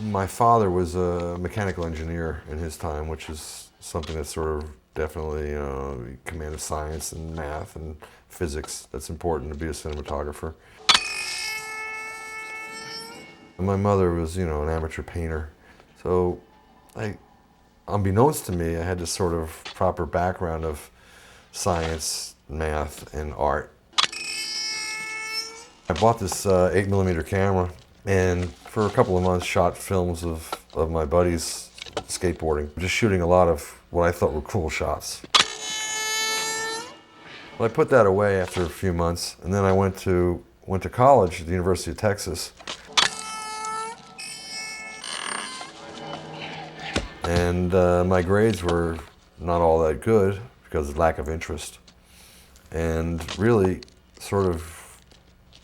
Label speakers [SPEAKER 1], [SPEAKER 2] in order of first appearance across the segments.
[SPEAKER 1] My father was a mechanical engineer in his time, which is something that's sort of definitely command of science and math and physics. That's important to be a cinematographer. And my mother was, an amateur painter. So unbeknownst to me, I had this sort of proper background of science, math, and art. I bought this 8mm camera and for a couple of months shot films of my buddies skateboarding, just shooting a lot of what I thought were cool shots. Well, I put that away after a few months, and then I went to college at the University of Texas. And my grades were not all that good because of lack of interest. And really sort of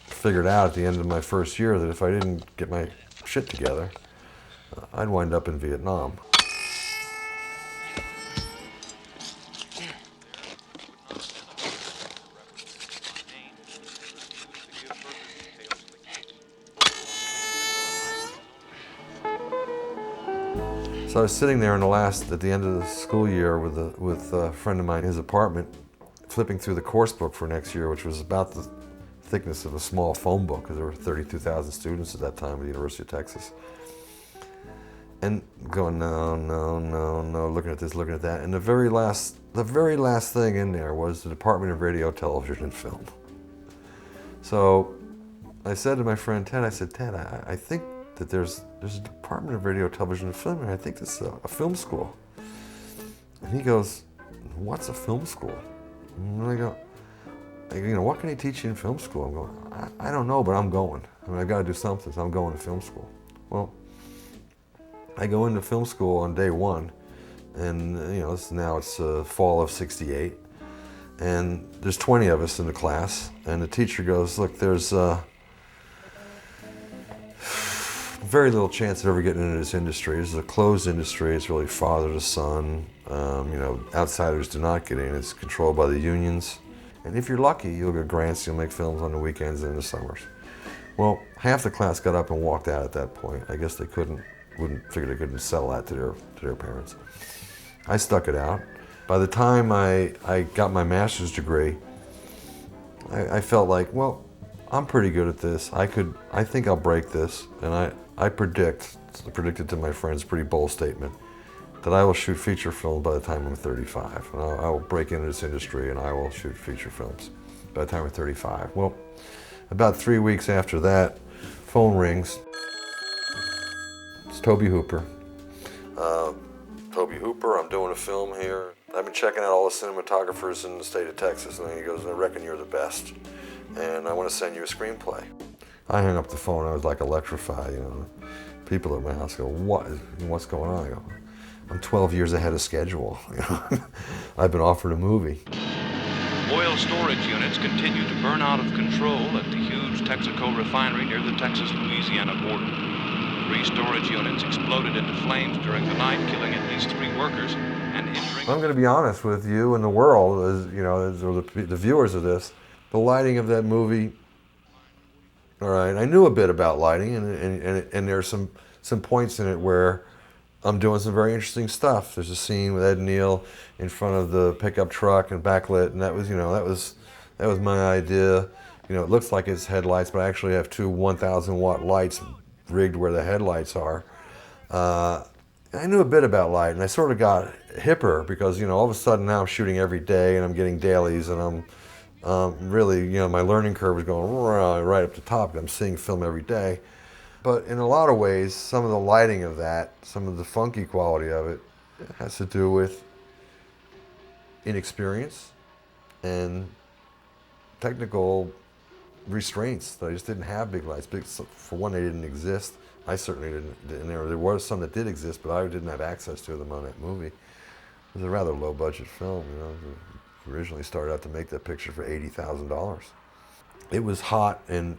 [SPEAKER 1] figured out at the end of my first year that if I didn't get my shit together, I'd wind up in Vietnam. So I was sitting there at the end of the school year with a friend of mine in his apartment, flipping through the course book for next year, which was about the thickness of a small phone book, because there were 32,000 students at that time at the University of Texas. And going, no, no, no, no, looking at this, looking at that. And the very last thing in there was the Department of Radio, Television, and Film. So I said to my friend Ted, I said, Ted, I think that there's a Department of Radio, Television, and Film, and I think this is a film school. And he goes, what's a film school? And I go, what can he teach you in film school? I'm going, I don't know, but I'm going. I mean, I got to do something, so I'm going to film school. Well, I go into film school on day one, and it's fall of '68, and there's 20 of us in the class, and the teacher goes, look, there's very little chance of ever getting into this industry. This is a closed industry. It's really father to son. Outsiders do not get in. It's controlled by the unions. And if you're lucky, you'll get grants, you'll make films on the weekends and in the summers. Well, half the class got up and walked out at that point. I guess they figured they couldn't sell that to their parents. I stuck it out. By the time I got my master's degree, I felt like, well, I'm pretty good at this. I think I'll break this. And I predicted to my friends, pretty bold statement, that I will shoot feature films by the time I'm 35. And I will break into this industry and I will shoot feature films by the time I'm 35. Well, about 3 weeks after that, phone rings. It's Tobe Hooper. Tobe Hooper, I'm doing a film here. I've been checking out all the cinematographers in the state of Texas, and he goes, I reckon you're the best, and I want to send you a screenplay. I hung up the phone, I was like electrified, People at my house go, what's going on? I go, I'm 12 years ahead of schedule. I've been offered a movie.
[SPEAKER 2] Oil storage units continue to burn out of control at the huge Texaco refinery near the Texas-Louisiana border. 3 storage units exploded into flames during the night, killing at least 3 workers and injuring...
[SPEAKER 1] I'm going to be honest with you and the world, or the viewers of this. The lighting of that movie, all right, I knew a bit about lighting, and there's some points in it where I'm doing some very interesting stuff. There's a scene with Ed Neal in front of the pickup truck and backlit, and that was my idea. It looks like it's headlights, but I actually have 2 1,000-watt lights rigged where the headlights are. I knew a bit about light, and I sort of got hipper because all of a sudden now I'm shooting every day, and I'm getting dailies, and I'm really my learning curve is going right up the top. And I'm seeing film every day. But in a lot of ways, some of the lighting of that, some of the funky quality of it, has to do with inexperience and technical restraints. I just didn't have big lights. For one, they didn't exist. I certainly didn't. And there were some that did exist, but I didn't have access to them on that movie. It was a rather low-budget film. Originally started out to make that picture for $80,000. It was hot and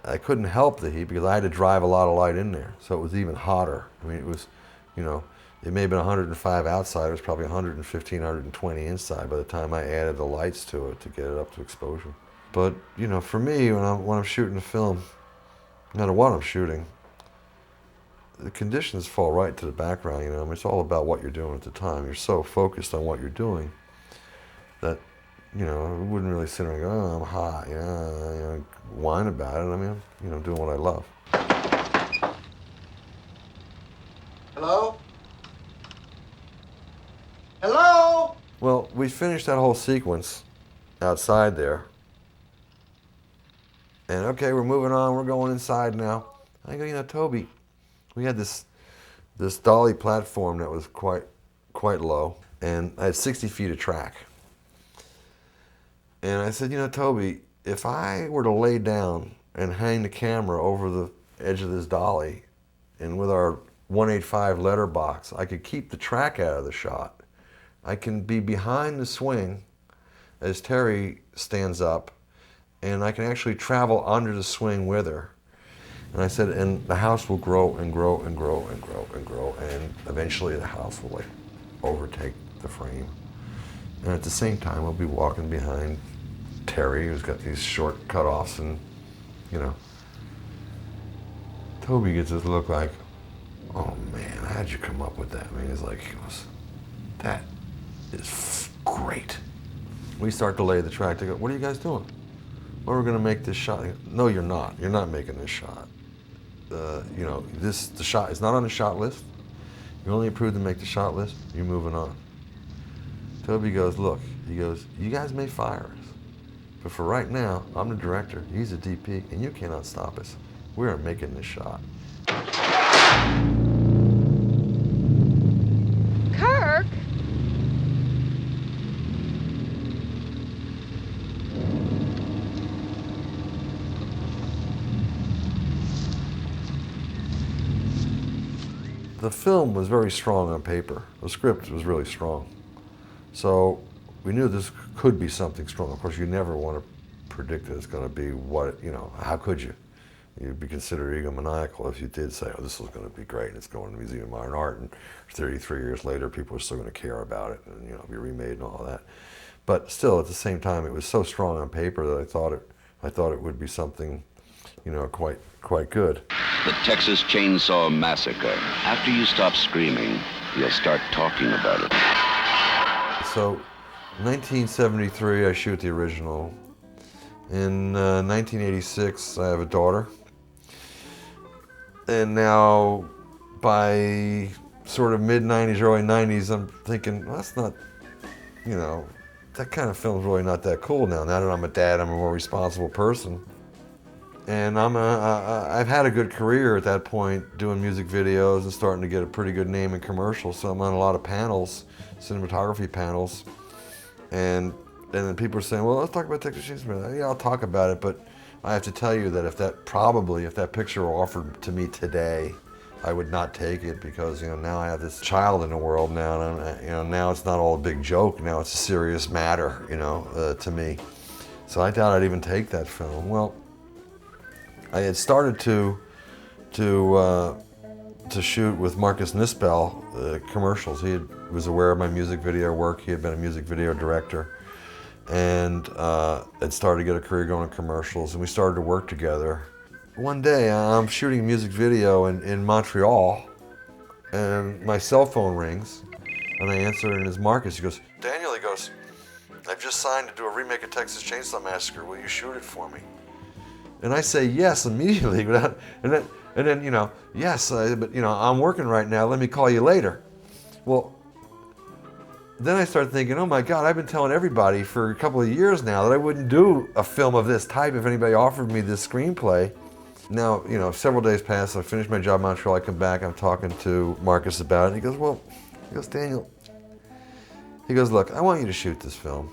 [SPEAKER 1] I couldn't help the heat because I had to drive a lot of light in there, so it was even hotter. I mean, it was, it may have been 105 outside, it was probably 115, 120 inside by the time I added the lights to it to get it up to exposure. But, you know, for me, when I'm shooting a film, no matter what I'm shooting, the conditions fall right to the background, you know. I mean, it's all about what you're doing at the time. You're so focused on what you're doing that, you know, I wouldn't really sit there and go, oh, I'm hot, you know, whine about it. I mean, I'm, you know, doing what I love.
[SPEAKER 3] Hello? Hello?
[SPEAKER 1] Well, we finished that whole sequence outside there. And okay, we're moving on, we're going inside now. I go, you know, Toby, we had this dolly platform that was quite low, and I had 60 feet of track. And I said, you know, Toby, if I were to lay down and hang the camera over the edge of this dolly, and with our 185 letterbox, I could keep the track out of the shot. I can be behind the swing as Terry stands up, and I can actually travel under the swing with her. And I said, and the house will grow and grow and grow and grow and grow, and eventually the house will like overtake the frame. And at the same time, we'll be walking behind Terry, who's got these short cutoffs, and, you know, Toby gets this look like, oh man, how'd you come up with that? I mean, he's like, that is great. We start to lay the track. They go, what are you guys doing? Well, we're going to make this shot. No, you're not. You're not making this shot. You know, the shot is not on the shot list. You're only approved to make the shot list. You're moving on. Toby goes, look, he goes, you guys may fire us, but for right now, I'm the director, he's the DP, and you cannot stop us. We are making this shot.
[SPEAKER 4] Kirk?
[SPEAKER 1] The film was very strong on paper. The script was really strong. So we knew this could be something strong. Of course, you never want to predict that it's going to be what, you know, how could you? You'd be considered egomaniacal if you did say, oh, this is going to be great, and it's going to the Museum of Modern Art, and 33 years later, people are still going to care about it, and, you know, be remade and all that. But still, at the same time, it was so strong on paper that I thought it would be something, you know, quite good.
[SPEAKER 5] The Texas Chainsaw Massacre. After you stop screaming, you'll start talking about it.
[SPEAKER 1] So, 1973, I shoot the original. In 1986, I have a daughter. And now, by sort of mid-90s, early 90s, I'm thinking, well, that's not, you know, that kind of film's really not that cool now. Now that I'm a dad, I'm a more responsible person. And I've had a good career at that point, doing music videos and starting to get a pretty good name in commercials. So I'm on a lot of panels, cinematography panels. And then people are saying, well, let's talk about Texas Chainsaw. Yeah, I'll talk about it, but I have to tell you that if that picture were offered to me today, I would not take it, because, you know, now I have this child in the world now, and you know, now it's not all a big joke. Now it's a serious matter, you know, to me. So I doubt I'd even take that film. Well, I had started to shoot with Marcus Nispel commercials. He was aware of my music video work. He had been a music video director, and had started to get a career going in commercials, and we started to work together. One day, I'm shooting a music video in Montreal, and my cell phone rings, and I answer, and it's Marcus. He goes, Daniel, he goes, I've just signed to do a remake of Texas Chainsaw Massacre. Will you shoot it for me? And I say yes immediately, and then you know, yes, but you know, I'm working right now. Let me call you later. Well, then I start thinking, oh my God, I've been telling everybody for a couple of years now that I wouldn't do a film of this type if anybody offered me this screenplay. Now, you know, several days pass. I finish my job in Montreal. I come back. I'm talking to Marcus about it. And he goes, Daniel. He goes, look, I want you to shoot this film.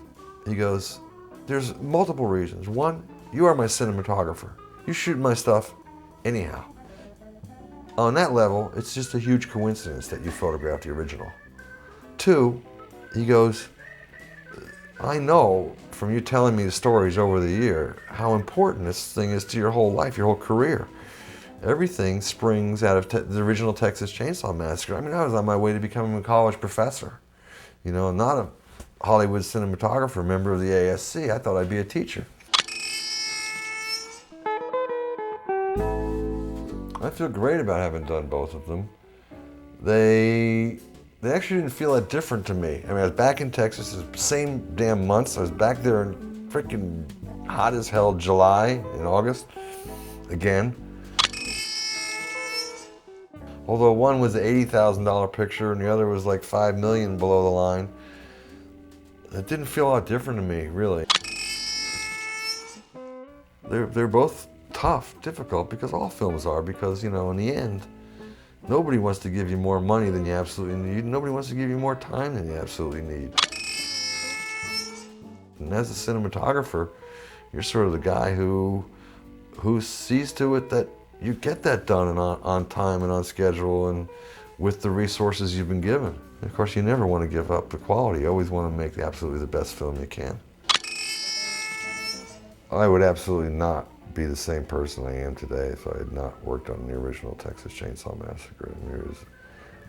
[SPEAKER 1] He goes, there's multiple reasons. One, you are my cinematographer. You shoot my stuff anyhow. On that level, it's just a huge coincidence that you photographed the original. Two, he goes, I know from you telling me the stories over the year how important this thing is to your whole life, your whole career. Everything springs out of the original Texas Chainsaw Massacre. I mean, I was on my way to becoming a college professor. You know, I'm not a Hollywood cinematographer, member of the ASC. I thought I'd be a teacher. I feel great about having done both of them. They actually didn't feel that different to me. I mean, I was back in Texas, the same damn months. I was back there in freaking hot as hell July and August again. Although one was an $80,000 picture and the other was like $5 million below the line. It didn't feel a lot different to me, really. They're both tough, difficult, because all films are, because, you know, in the end, nobody wants to give you more money than you absolutely need. Nobody wants to give you more time than you absolutely need. And as a cinematographer, you're sort of the guy who sees to it that you get that done and on time and on schedule and with the resources you've been given. And of course, you never want to give up the quality. You always want to make absolutely the best film you can. I would absolutely not be the same person I am today if I had not worked on the original Texas Chainsaw Massacre. And there's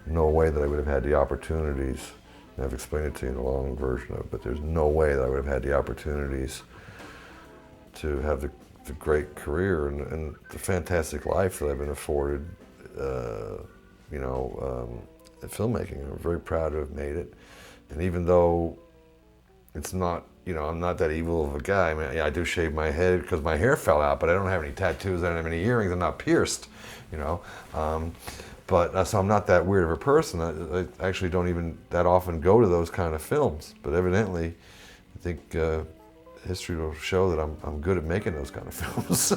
[SPEAKER 1] no way that I would have had the opportunities, and I've explained it to you in a long version of it, but there's no way that I would have had the opportunities to have the great career and the fantastic life that I've been afforded, in filmmaking. I'm very proud to have made it. And even though it's not, you know, I'm not that evil of a guy. I mean, yeah, I do shave my head because my hair fell out, but I don't have any tattoos, I don't have any earrings, I'm not pierced, you know. So I'm not that weird of a person. I actually don't even that often go to those kind of films, but evidently, I think history will show that I'm good at making those kind of films.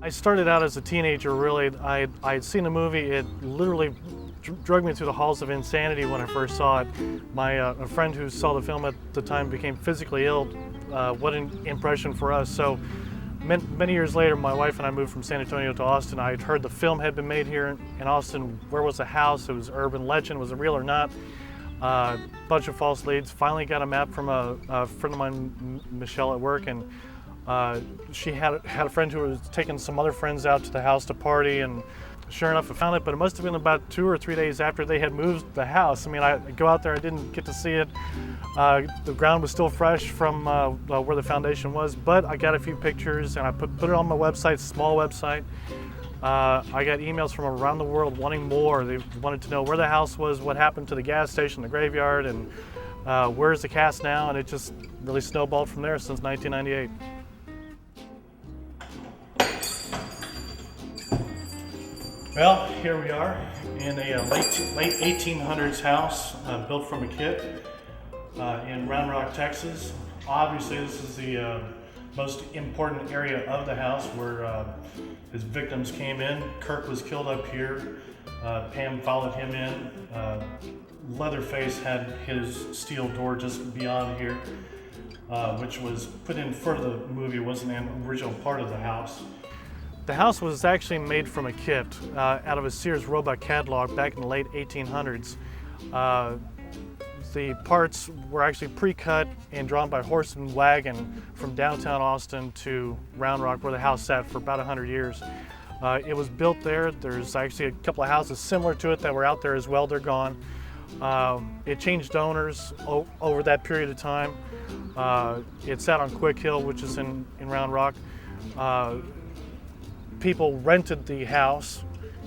[SPEAKER 4] I started out as a teenager, really. I had seen the movie. It literally drug me through the halls of insanity when I first saw it. A friend who saw the film at the time became physically ill. What an impression for us. So many years later, my wife and I moved from San Antonio to Austin. I had heard the film had been made here in Austin. Where was the house? It was urban legend. Was it real or not? Bunch of false leads. Finally got a map from a friend of mine, Michelle, at work, and she had a friend who was taking some other friends out to the house to party, and sure enough I found it, but it must have been about 2 or 3 days after they had moved the house. I mean, I go out there, I didn't get to see it. The ground was still fresh from where the foundation was, but I got a few pictures and I put it on my website, small website. I got emails from around the world wanting more. They wanted to know where the house was, what happened to the gas station, the graveyard, and where's the cast now, and it just really snowballed from there since 1998. Well, here we are in a late 1800s house built from a kit in Round Rock, Texas. Obviously, this is the most important area of the house where his victims came in. Kirk was killed up here. Pam followed him in. Leatherface had his steel door just beyond here, which was put in for the movie. It wasn't an original part of the house. The house was actually made from a kit out of a Sears Roebuck catalog back in the late 1800s. The parts were actually pre-cut and drawn by horse and wagon from downtown Austin to Round Rock, where the house sat for about 100 years. It was built there. There's actually a couple of houses similar to it that were out there as well. They're gone. It changed owners over that period of time. It sat on Quick Hill, which is in Round Rock. People rented the house,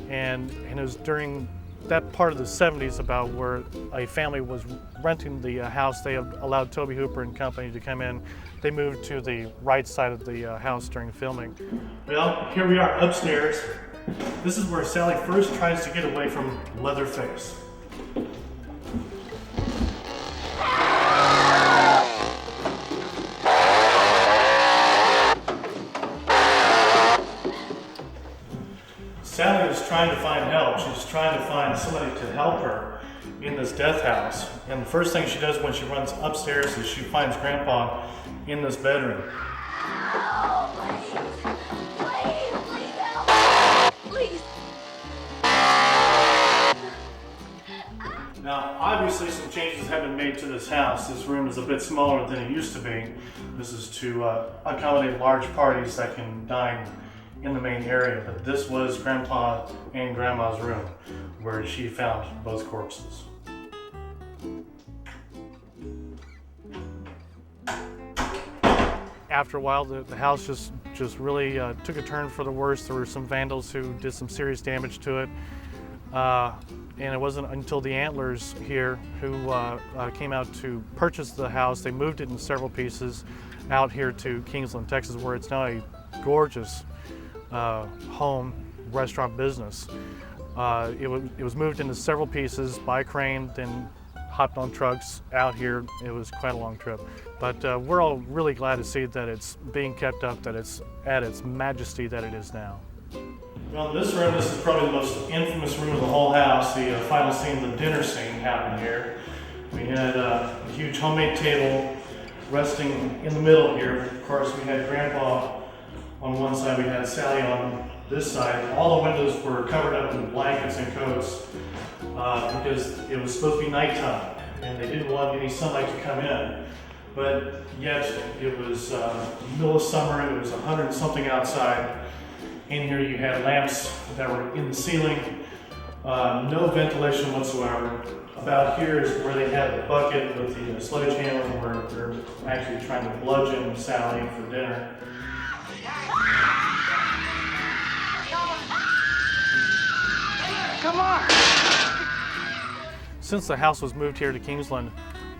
[SPEAKER 4] and it was during that part of the 70s about where a family was renting the house. They allowed Tobe Hooper and company to come in. They moved to the right side of the house during filming. Well, here we are upstairs. This is where Sally first tries to get away from Leatherface. Sally was trying to find help. She was trying to find somebody to help her in this death house. And the first thing she does when she runs upstairs is she finds Grandpa in this bedroom.
[SPEAKER 6] Please.
[SPEAKER 4] Now, obviously some changes have been made to this house. This room is a bit smaller than it used to be. This is to accommodate large parties that can dine in the main area. But this was Grandpa and Grandma's room where she found both corpses. After a while, the house just really took a turn for the worse. There were some vandals who did some serious damage to it. And it wasn't until the Antlers here who came out to purchase the house. They moved it in several pieces out here to Kingsland, Texas, where it's now a gorgeous home restaurant business. It was moved into several pieces by crane, then hopped on trucks out here. It was quite a long trip. But we're all really glad to see that it's being kept up, that it's at its majesty that it is now. Well, in this room, this is probably the most infamous room of the whole house. The final scene, the dinner scene, happened here. We had a huge homemade table resting in the middle here. Of course, we had Grandpa on one side, we had Sally on this side. All the windows were covered up in blankets and coats because it was supposed to be nighttime and they didn't want any sunlight to come in. But yet, it was middle of summer, it was 100-something outside. In here you had lamps that were in the ceiling, no ventilation whatsoever. About here is where they had the bucket with the sledgehammer where they're actually trying to bludgeon Sally for dinner.
[SPEAKER 6] Come on.
[SPEAKER 4] Since the house was moved here to Kingsland,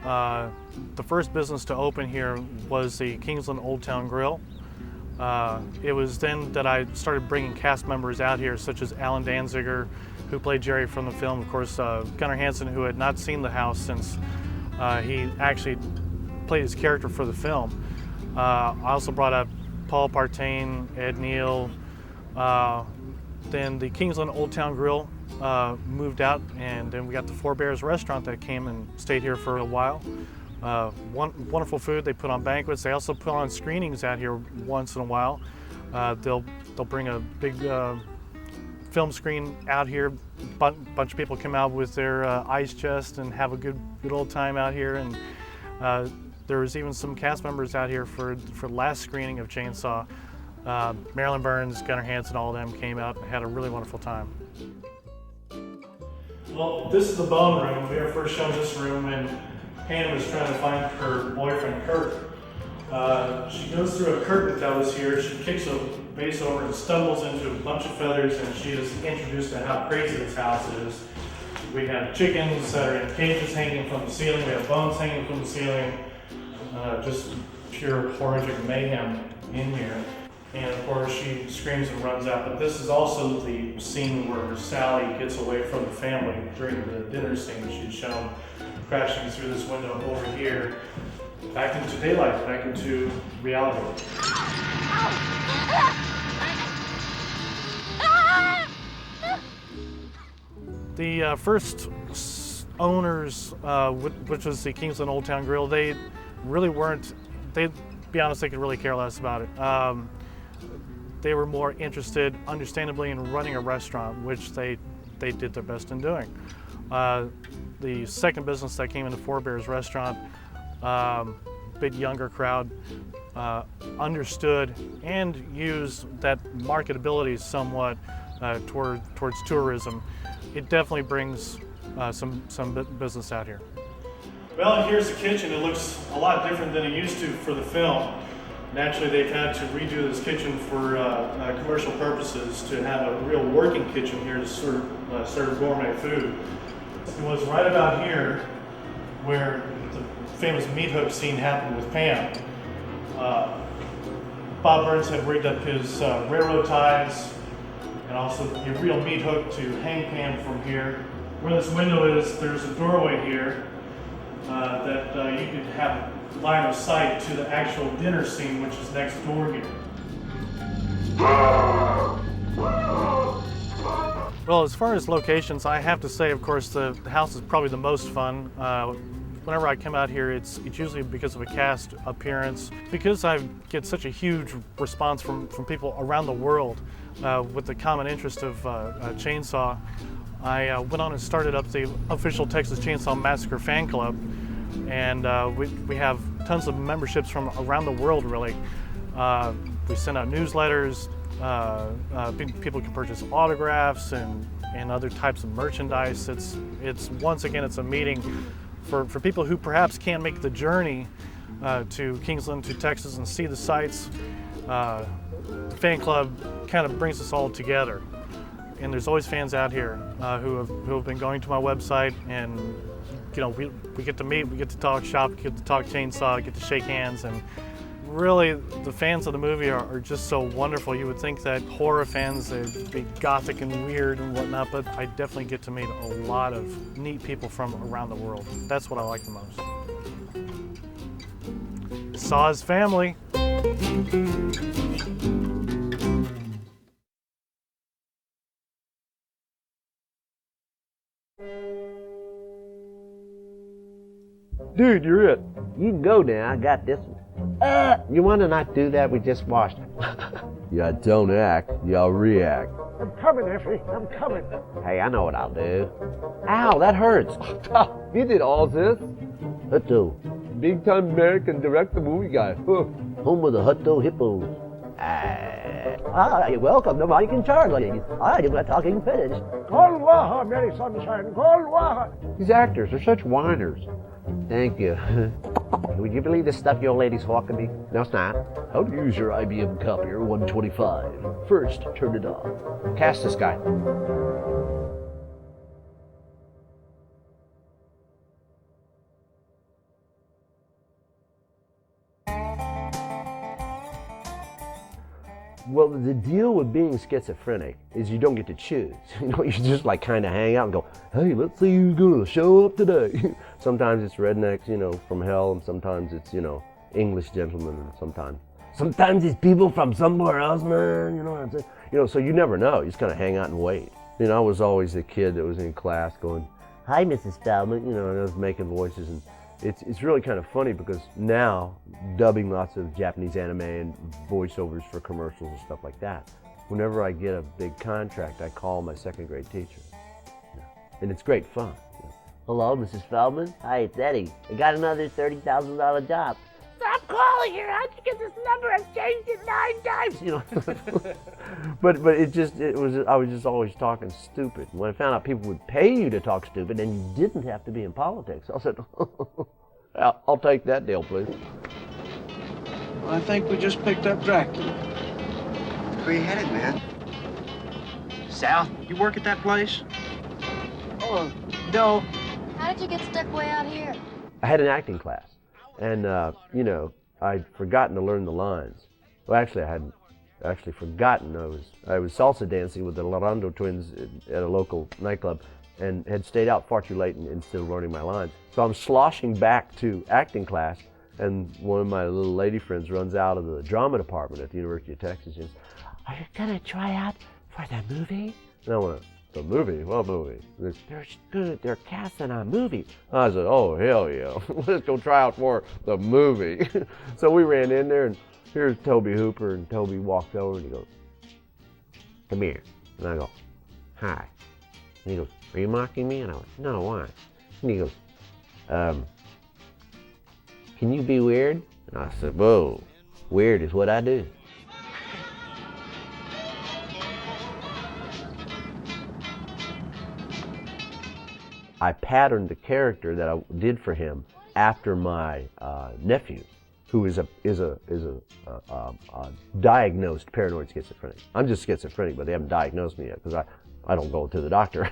[SPEAKER 4] the first business to open here was the Kingsland Old Town Grill. It was then that I started bringing cast members out here, such as Alan Danziger, who played Jerry from the film. Of course, Gunnar Hansen, who had not seen the house since he actually played his character for the film. I also brought up Paul Partain, Ed Neal. Then the Kingsland Old Town Grill moved out, and then we got the Four Bears restaurant that came and stayed here for a while. Wonderful food. They put on banquets. They also put on screenings out here once in a while. They'll bring a big film screen out here. Bunch of people come out with their ice chest and have a good old time out here. And there was even some cast members out here for the last screening of Chainsaw. Marilyn Burns, Gunnar Hansen, all of them came out and had a really wonderful time. Well, this is the bone room. We were first shown this room when Hannah was trying to find her boyfriend, Kurt. She goes through a curtain that was here. She kicks a vase over and stumbles into a bunch of feathers, and she is introduced to how crazy this house is. We have chickens that are in cages hanging from the ceiling. We have bones hanging from the ceiling. Just pure horrific mayhem in here. And of course, she screams and runs out. But this is also the scene where Sally gets away from the family during the dinner scene. She's shown crashing through this window over here, back into daylight, back into reality. The first owners, which was the Kingsland Old Town Grill, they really weren't, they'd be honest, they could really care less about it. They were more interested, understandably, in running a restaurant, which they did their best in doing. The second business that came into Four Bears restaurant, bit younger crowd, understood and used that marketability somewhat towards tourism. It definitely brings some business out here. Well, here's the kitchen. It looks a lot different than it used to for the film. Naturally, they've had to redo this kitchen for commercial purposes to have a real working kitchen here to serve gourmet food. It was right about here where the famous meat hook scene happened with Pam. Bob Burns had rigged up his railroad ties and also a real meat hook to hang Pam from here. Where this window is, there's a doorway here that you could have line of sight to the actual dinner scene, which is next door here. Well, as far as locations, I have to say, of course, the house is probably the most fun. Whenever I come out here, it's usually because of a cast appearance. Because I get such a huge response from people around the world with the common interest of Chainsaw, I went on and started up the official Texas Chainsaw Massacre fan club. And we have tons of memberships from around the world, really. We send out newsletters. People can purchase autographs and other types of merchandise. It's once again, it's a meeting for people who perhaps can't make the journey to Kingsland, to Texas, and see the sights. The fan club kind of brings us all together. And there's always fans out here who have been going to my website, and we get to meet, we get to talk shop, we get to talk Chainsaw, get to shake hands, and really the fans of the movie are just so wonderful. You would think that horror fans, they'd be gothic and weird and whatnot, but I definitely get to meet a lot of neat people from around the world. That's what I like the most. Saw's family.
[SPEAKER 7] Dude, you're it. You can go now. I got this one. You want to not do that? We just washed.
[SPEAKER 8] Ya don't act, ya react.
[SPEAKER 7] I'm coming, Effie. I'm coming. Hey, I know what I'll do. Ow, that hurts.
[SPEAKER 8] You did all this?
[SPEAKER 7] Hutto.
[SPEAKER 8] Big time American director movie guy.
[SPEAKER 7] Home of the Hutto Hippos. You're welcome. No, you can charge, ladies. I do my talking finished. Call Waha, Mary Sunshine. Call Waha. These actors are such whiners. Thank you. Would you believe this stuff your lady's hawking me? No, it's not.
[SPEAKER 8] How to use your IBM copier 125. First, turn it on.
[SPEAKER 7] Cast this guy. Well, the deal with being schizophrenic is you don't get to choose. You just like kind of hang out and go, hey, let's see who's gonna show up today. Sometimes it's rednecks, from hell, and sometimes it's, English gentlemen, and sometimes it's people from somewhere else, man, you know what I'm saying? So you never know, you just kind of hang out and wait. I was always the kid that was in class going, hi, Mrs. Feldman, and I was making voices, and it's really kind of funny because now, dubbing lots of Japanese anime and voiceovers for commercials and stuff like that, whenever I get a big contract, I call my second grade teacher. And it's great fun. Hello, Mrs. Feldman. Hi, it's Eddie. I got another $30,000 job. Stop calling here. How'd you get this number? I've changed it 9 times. But I was just always talking stupid. When I found out people would pay you to talk stupid and you didn't have to be in politics, I said, I'll take that deal, please.
[SPEAKER 3] I think we just picked up Dracula. Where you headed, man? South. You work at that place? Oh, no.
[SPEAKER 6] How did you get stuck way out here?
[SPEAKER 7] I had an acting class, and I'd forgotten to learn the lines. Well, actually, I hadn't actually forgotten. I was salsa dancing with the Larando twins at a local nightclub, and had stayed out far too late and still learning my lines. So I'm sloshing back to acting class, and one of my little lady friends runs out of the drama department at the University of Texas and says, are you gonna try out for that movie? And I went, the movie? What movie? They're casting a movie. I said, oh, hell yeah. Let's go try out for the movie. So we ran in there, and here's Toby Hooper, and Toby walks over and he goes, come here. And I go, hi. And he goes, are you mocking me? And I went, no, why? And he goes, can you be weird? And I said, whoa, weird is what I do. I patterned the character that I did for him after my nephew, who is a diagnosed paranoid schizophrenic. I'm just schizophrenic, but they haven't diagnosed me yet because I don't go to the doctor.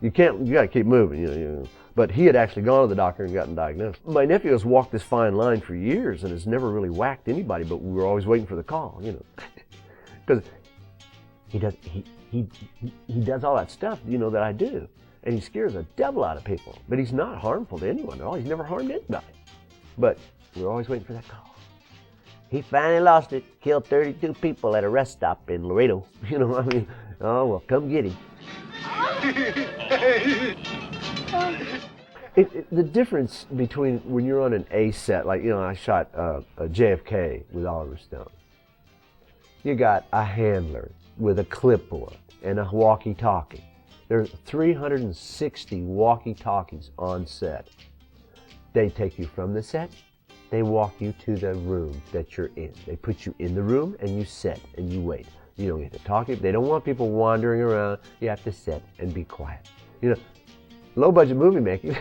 [SPEAKER 7] You gotta keep moving, But he had actually gone to the doctor and gotten diagnosed. My nephew has walked this fine line for years and has never really whacked anybody, but we were always waiting for the call, Because he does all that stuff, that I do. And he scares the devil out of people. But he's not harmful to anyone at all. He's never harmed anybody. But we're always waiting for that call. He finally lost it, killed 32 people at a rest stop in Laredo. Oh, well, come get him. The difference between when you're on an A set, like, you know, I shot a JFK with Oliver Stone. You got a handler with a clipboard and a walkie-talkie. There's 360 walkie-talkies on set. They take you from the set, they walk you to the room that you're in. They put you in the room and you sit and you wait. You don't get to talk. They don't want people wandering around. You have to sit and be quiet. You know, low budget movie making,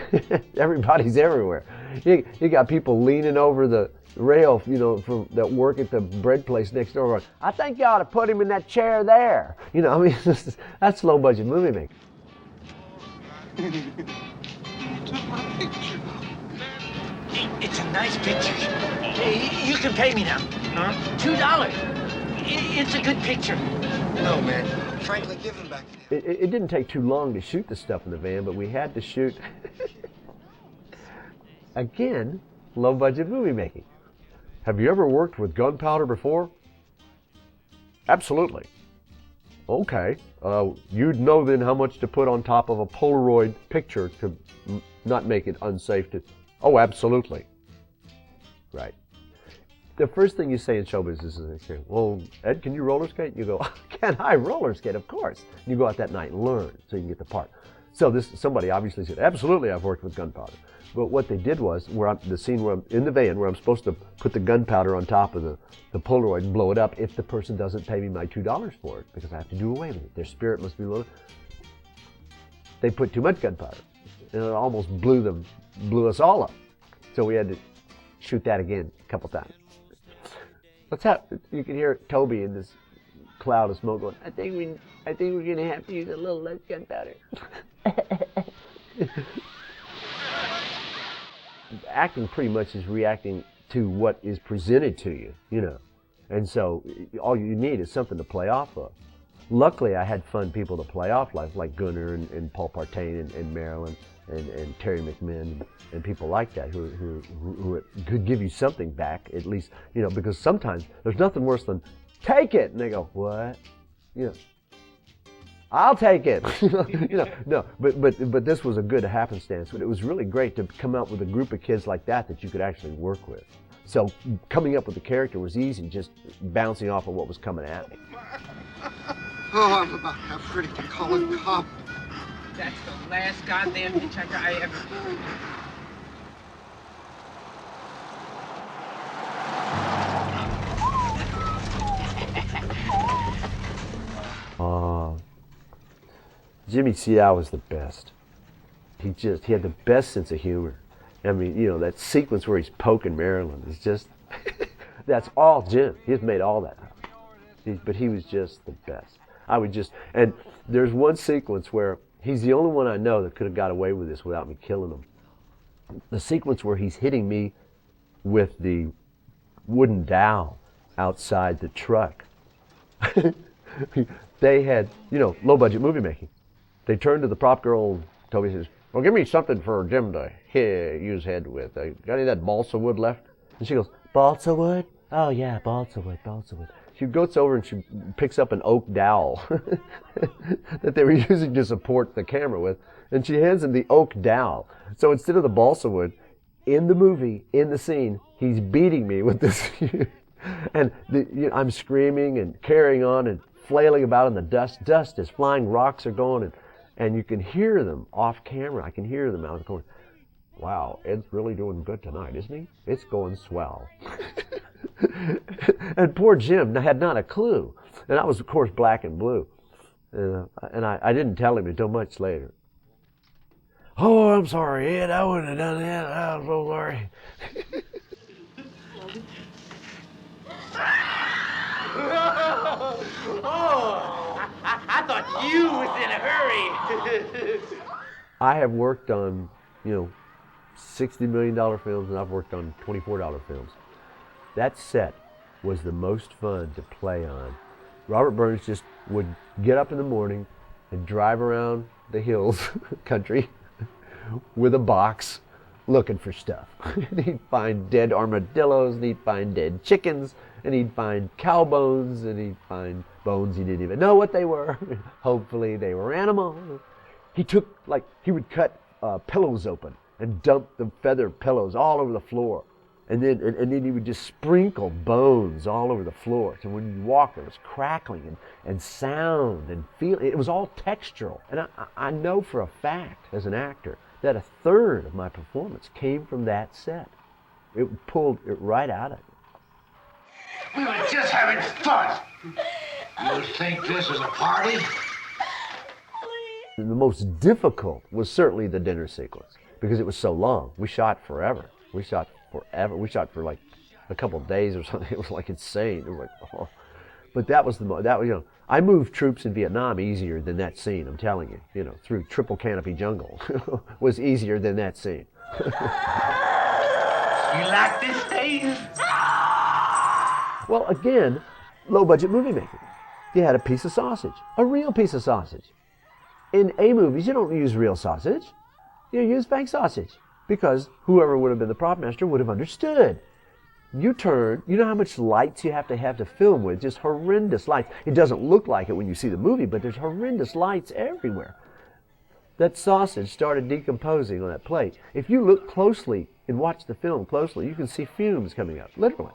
[SPEAKER 7] everybody's everywhere. You got people leaning over the rail, you know, that work at the bread place next door going, I think you ought to put him in that chair there. You know, I mean, that's low budget movie making.
[SPEAKER 3] You took my picture. It's a nice picture. You can pay me now. Huh? $2. It's a good picture. No, man. Frankly, give him back.
[SPEAKER 7] It didn't take too long to shoot the stuff in the van, but we had to shoot, again, low budget movie making. Have you ever worked with gunpowder before? Absolutely. Okay. You'd know then how much to put on top of a Polaroid picture to not make it unsafe to... Oh, absolutely. Right. The first thing you say in show business is, they say, well, Ed, can you roller skate? You go, can I roller skate? Of course. And you go out that night and learn so you can get the part. So somebody obviously said, absolutely, I've worked with gunpowder. But what they did was, the scene where I'm in the van, where I'm supposed to put the gunpowder on top of the Polaroid and blow it up if the person doesn't pay me my $2 for it, because I have to do away with it. Their spirit must be low. They put too much gunpowder, and it almost blew us all up. So we had to shoot that again a couple times. You can hear Toby in this cloud of smoke going, I think we're gonna have to use a little less gunpowder. Acting pretty much is reacting to what is presented to you, you know. And so all you need is something to play off of. Luckily, I had fun people to play off like Gunnar and Paul Partain and Marilyn and Terry McMinn and people like that who could give you something back, at least, you know, because sometimes there's nothing worse than, take it! And they go, what? You know, I'll take it. You know, no, but this was a good happenstance. But it was really great to come out with a group of kids like that you could actually work with. So coming up with the character was easy, just bouncing off of what was coming at me.
[SPEAKER 3] Oh, I'm about half ready to call a cop.
[SPEAKER 9] That's the last goddamn hitchhiker I ever...
[SPEAKER 7] Jimmy Seau was the best. He had the best sense of humor. I mean, you know, that sequence where he's poking Marilyn is just, that's all Jim. He's made all that up. But he was just the best. And there's one sequence where he's the only one I know that could have got away with this without me killing him. The sequence where he's hitting me with the wooden dowel outside the truck. They had, you know, low budget movie making. They turned to the prop girl, and Toby says, well, give me something for Jim to use head with. Got any of that balsa wood left? And she goes, balsa wood? Oh yeah, balsa wood. She goes over and she picks up an oak dowel that they were using to support the camera with, and she hands him the oak dowel. So instead of the balsa wood, in the movie, in the scene, he's beating me with this. And I'm screaming and carrying on and flailing about in the dust. Dust is flying, rocks are going, and you can hear them off camera. I can hear them out of the corner. Wow, Ed's really doing good tonight, isn't he? It's going swell. And poor Jim had not a clue. And I was, of course, black and blue. And I didn't tell him until much later. Oh, I'm sorry, Ed. I wouldn't have done that. I'm so sorry.
[SPEAKER 9] Oh, I thought you was in a hurry.
[SPEAKER 7] I have worked on, you know, $60 million films, and I've worked on $24 films. That set was the most fun to play on. Robert Burns just would get up in the morning and drive around the hills country with a box looking for stuff. And he'd find dead armadillos, and he'd find dead chickens, and he'd find cow bones, and he'd find bones he didn't even know what they were. Hopefully they were animals. He took, like, he would cut pillows open and dump the feather pillows all over the floor. And then he would just sprinkle bones all over the floor. So when you walk, there was crackling and sound and feel. It was all textural. And I know for a fact, as an actor, that a third of my performance came from that set. It pulled it right out of it.
[SPEAKER 3] We were just having fun. You think this is a party?
[SPEAKER 7] The most difficult was certainly the dinner sequence because it was so long. We shot forever. We shot for like a couple of days or something. It was like insane. It was like, oh. But that was I moved troops in Vietnam easier than that scene. I'm telling you, through triple canopy jungle was easier than that scene.
[SPEAKER 3] You like this, Dave?
[SPEAKER 7] Well, again, low budget movie making. You had a piece of sausage, a real piece of sausage. In A movies, you don't use real sausage. You use fake sausage because whoever would have been the prop master would have understood. You know how much lights you have to film with, just horrendous lights. It doesn't look like it when you see the movie, but there's horrendous lights everywhere. That sausage started decomposing on that plate. If you look closely and watch the film closely, you can see fumes coming up, literally.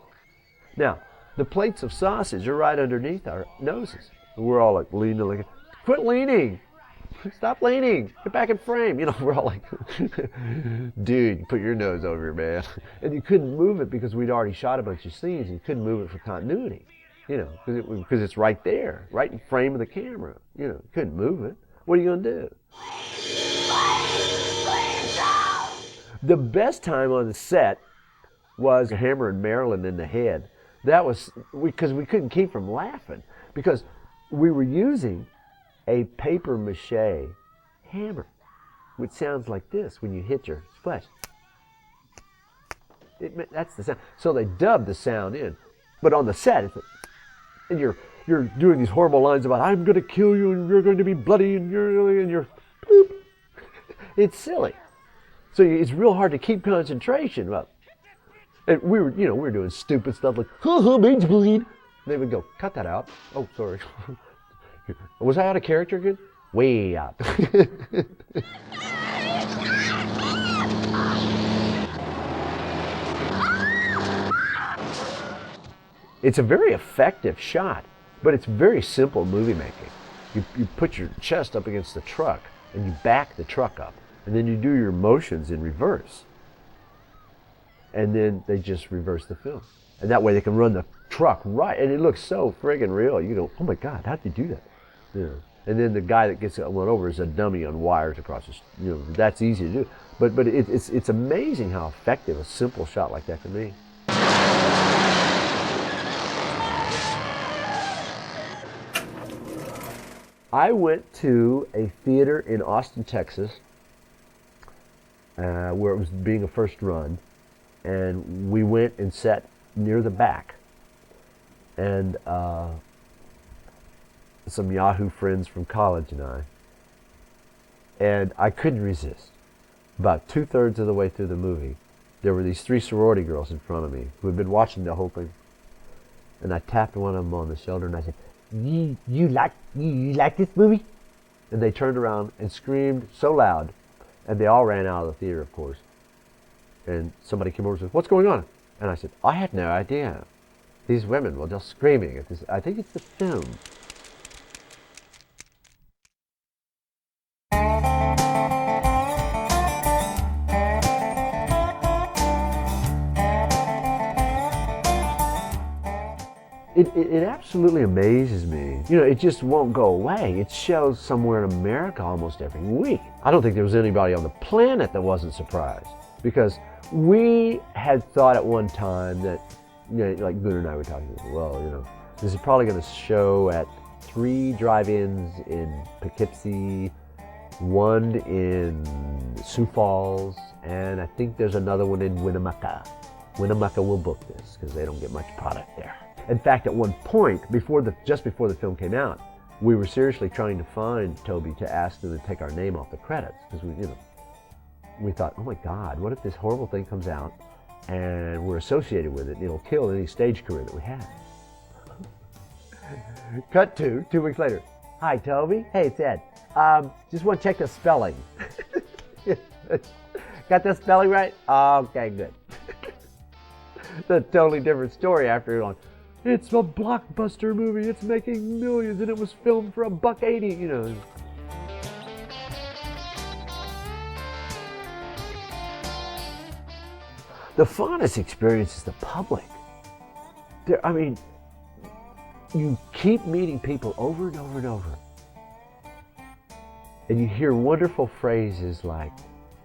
[SPEAKER 7] Now, the plates of sausage are right underneath our noses. And we're all like leaning, like, quit leaning. Stop leaning. Get back in frame. We're all like, dude, put your nose over here, man. And you couldn't move it because we'd already shot a bunch of scenes. And you couldn't move it for continuity, because it's right there, right in frame of the camera. You couldn't move it. What are you going to do? The best time on the set was hammering Marilyn in the head. That was because we couldn't keep from laughing because we were using a paper mache hammer, which sounds like this when you hit your flesh. That's the sound. So they dubbed the sound in, but on the set, and you're doing these horrible lines about I'm going to kill you and you're going to be bloody and you're boop. It's silly. So it's real hard to keep concentration. And we were doing stupid stuff like beans bleed. They would go, cut that out. Oh, sorry. Was I out of character again? Way out. It's a very effective shot, but it's very simple movie making. You put your chest up against the truck and you back the truck up, and then you do your motions in reverse. And then they just reverse the film. And that way they can run the truck right, and it looks so friggin' real. You go, oh my God, how'd you do that? And then the guy that gets one over is a dummy on wires across the, that's easy to do. But it's amazing how effective a simple shot like that can be. I went to a theater in Austin, Texas, where it was being a first run, and we went and sat near the back. And some Yahoo friends from college and I couldn't resist. About 2/3 of the way through the movie, there were these 3 sorority girls in front of me who had been watching the whole thing. And I tapped one of them on the shoulder and I said, you like this movie? And they turned around and screamed so loud, and they all ran out of the theater, of course. And somebody came over and said, what's going on? And I said, I had no idea. These women were just screaming at this. I think it's the film. It absolutely amazes me. It just won't go away. It shows somewhere in America almost every week. I don't think there was anybody on the planet that wasn't surprised, because we had thought at one time that, like Boone and I were talking, this is probably going to show at 3 drive-ins in Poughkeepsie, 1 in Sioux Falls, and I think there's another one in Winnemucca. Winnemucca will book this because they don't get much product there. In fact, at one point, just before the film came out, we were seriously trying to find Toby to ask them to take our name off the credits, because we thought, oh my God, what if this horrible thing comes out and we're associated with it and it'll kill any stage career that we have. Cut to 2 weeks later. Hi, Toby. Hey, it's Ed. Just want to check the spelling. Got the spelling right? Okay, good. It's a totally different story after you're on. It's a blockbuster movie. It's making millions, and it was filmed for $1.80. You know. The fondest experience is the public. I mean, you keep meeting people over and over and over, and you hear wonderful phrases like,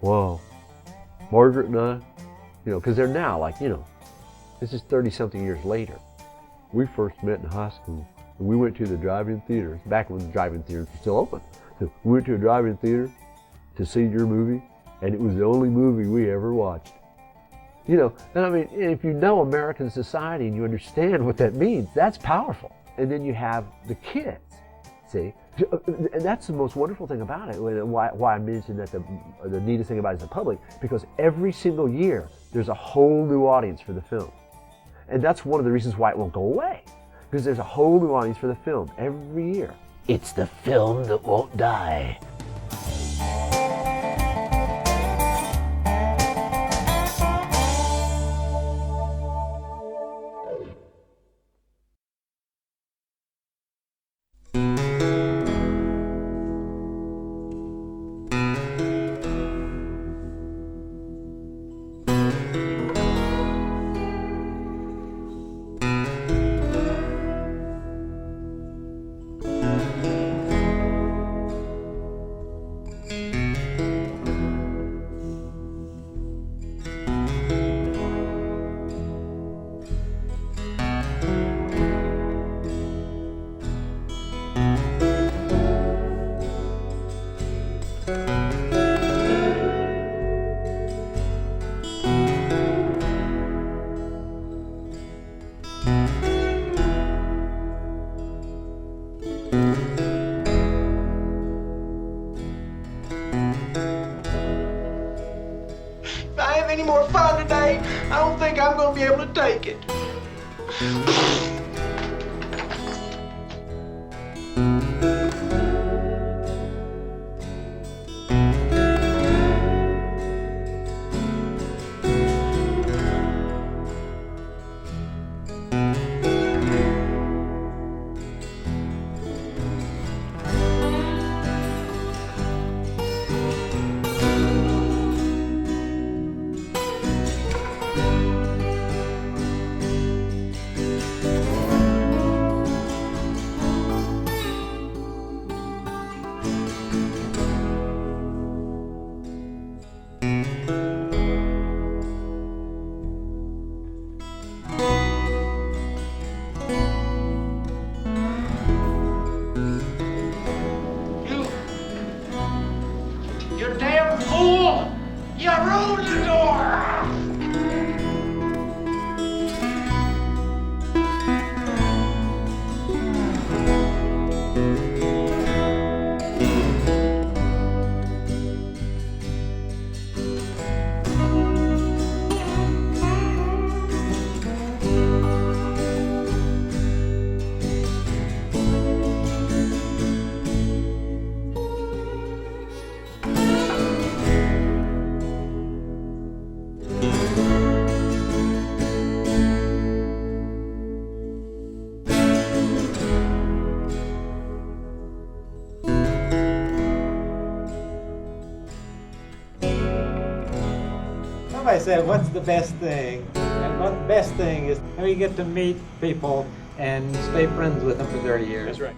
[SPEAKER 7] "Whoa, Margaret and I," you know, because they're now like, you know, this is 30-something years later. We first met in high school, and we went to the drive-in theater, back when the drive-in theaters were still open. So we went to a drive-in theater to see your movie, and it was the only movie we ever watched. You know, and I mean, if you know American society and you understand what that means, that's powerful. And then you have the kids, see? And that's the most wonderful thing about it, why I mentioned that the neatest thing about it is the public, because every single year, there's a whole new audience for the film. And that's one of the reasons why it won't go away, because there's a whole new audience for the film every year.
[SPEAKER 8] It's the film that won't die.
[SPEAKER 9] If I have any more fun today, I don't think I'm going to be able to take it. You damn fool! You ruined the door!
[SPEAKER 10] Somebody said, what's the best thing? And the best thing is we get to meet people and stay friends with them for 30 years. That's right.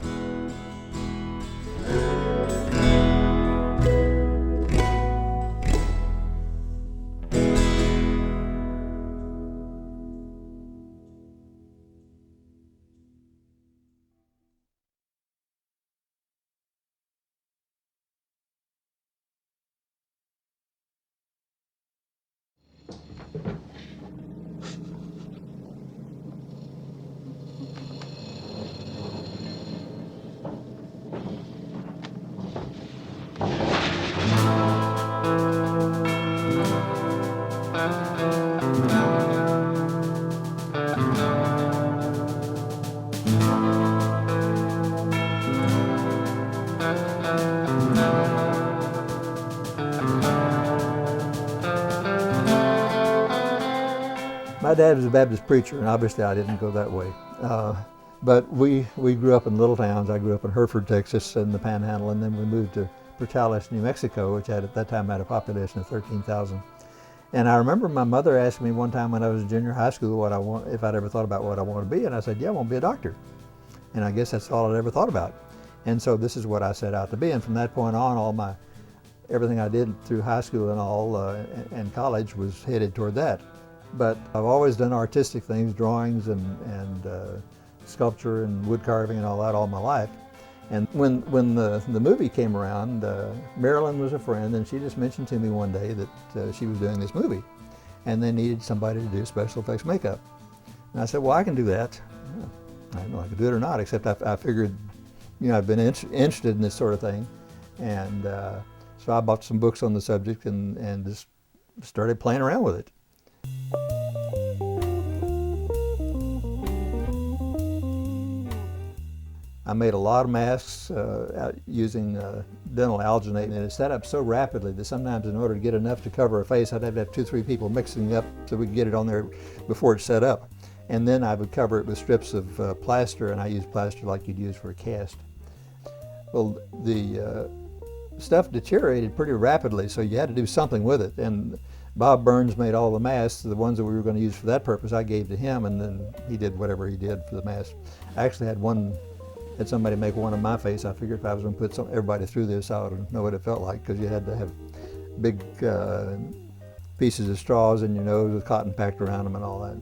[SPEAKER 11] My dad was a Baptist preacher, and obviously I didn't go that way. But we grew up in little towns. I grew up in Hereford, Texas, in the Panhandle, and then we moved to Portales, New Mexico, which at that time had a population of 13,000. And I remember my mother asked me one time when I was in junior high school if I'd ever thought about what I wanted to be, and I said, yeah, I want to be a doctor. And I guess that's all I'd ever thought about. And so this is what I set out to be. And from that point on, everything I did through high school and all and college was headed toward that. But I've always done artistic things, drawings and sculpture and wood carving and all that all my life. And when the movie came around, Marilyn was a friend, and she just mentioned to me one day that she was doing this movie, and they needed somebody to do special effects makeup. And I said, well, I can do that. I don't know if I could do it or not, except I figured, I've been interested in this sort of thing. And so I bought some books on the subject and just started playing around with it. I made a lot of masks using dental alginate, and it's set up so rapidly that sometimes in order to get enough to cover a face, I'd have to have 2 or 3 people mixing up so we could get it on there before it's set up. And then I would cover it with strips of plaster, and I used plaster like you'd use for a cast. Well, the stuff deteriorated pretty rapidly, so you had to do something with it. And Bob Burns made all the masks. The ones that we were going to use for that purpose, I gave to him, and then he did whatever he did for the mask. I actually had somebody make one on my face. I figured if I was going to put everybody through this, I would know what it felt like, because you had to have big pieces of straws in your nose with cotton packed around them and all that.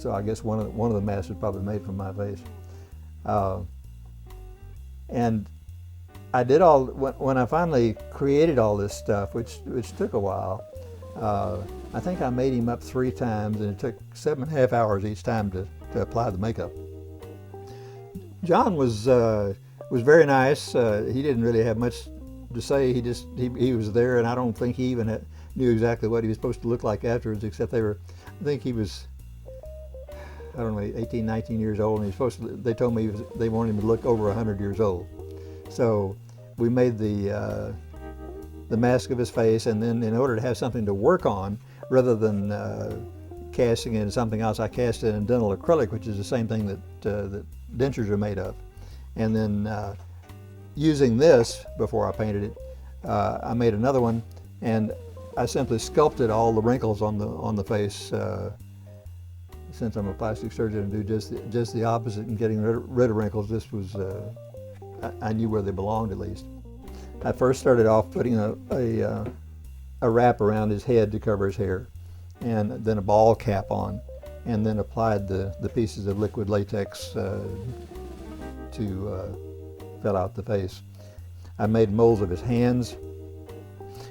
[SPEAKER 11] So I guess one of the masks was probably made from my face. And I did when I finally created all this stuff, which took a while. I think I made him up 3 times, and it took 7.5 hours each time to apply the makeup. John was very nice. He didn't really have much to say. He was there, and I don't think he even knew exactly what he was supposed to look like afterwards, except I think he was, I don't know, 18, 19 years old, and they told me they wanted him to look over 100 years old. So we made the mask of his face, and then in order to have something to work on, rather than casting it in something else, I cast it in dental acrylic, which is the same thing that dentures are made of. And then using this, before I painted it, I made another one, and I simply sculpted all the wrinkles on the face. Since I'm a plastic surgeon and do just the opposite in getting rid of wrinkles, this was, I knew where they belonged at least. I first started off putting a wrap around his head to cover his hair, and then a ball cap on, and then applied the pieces of liquid latex to fill out the face. I made molds of his hands,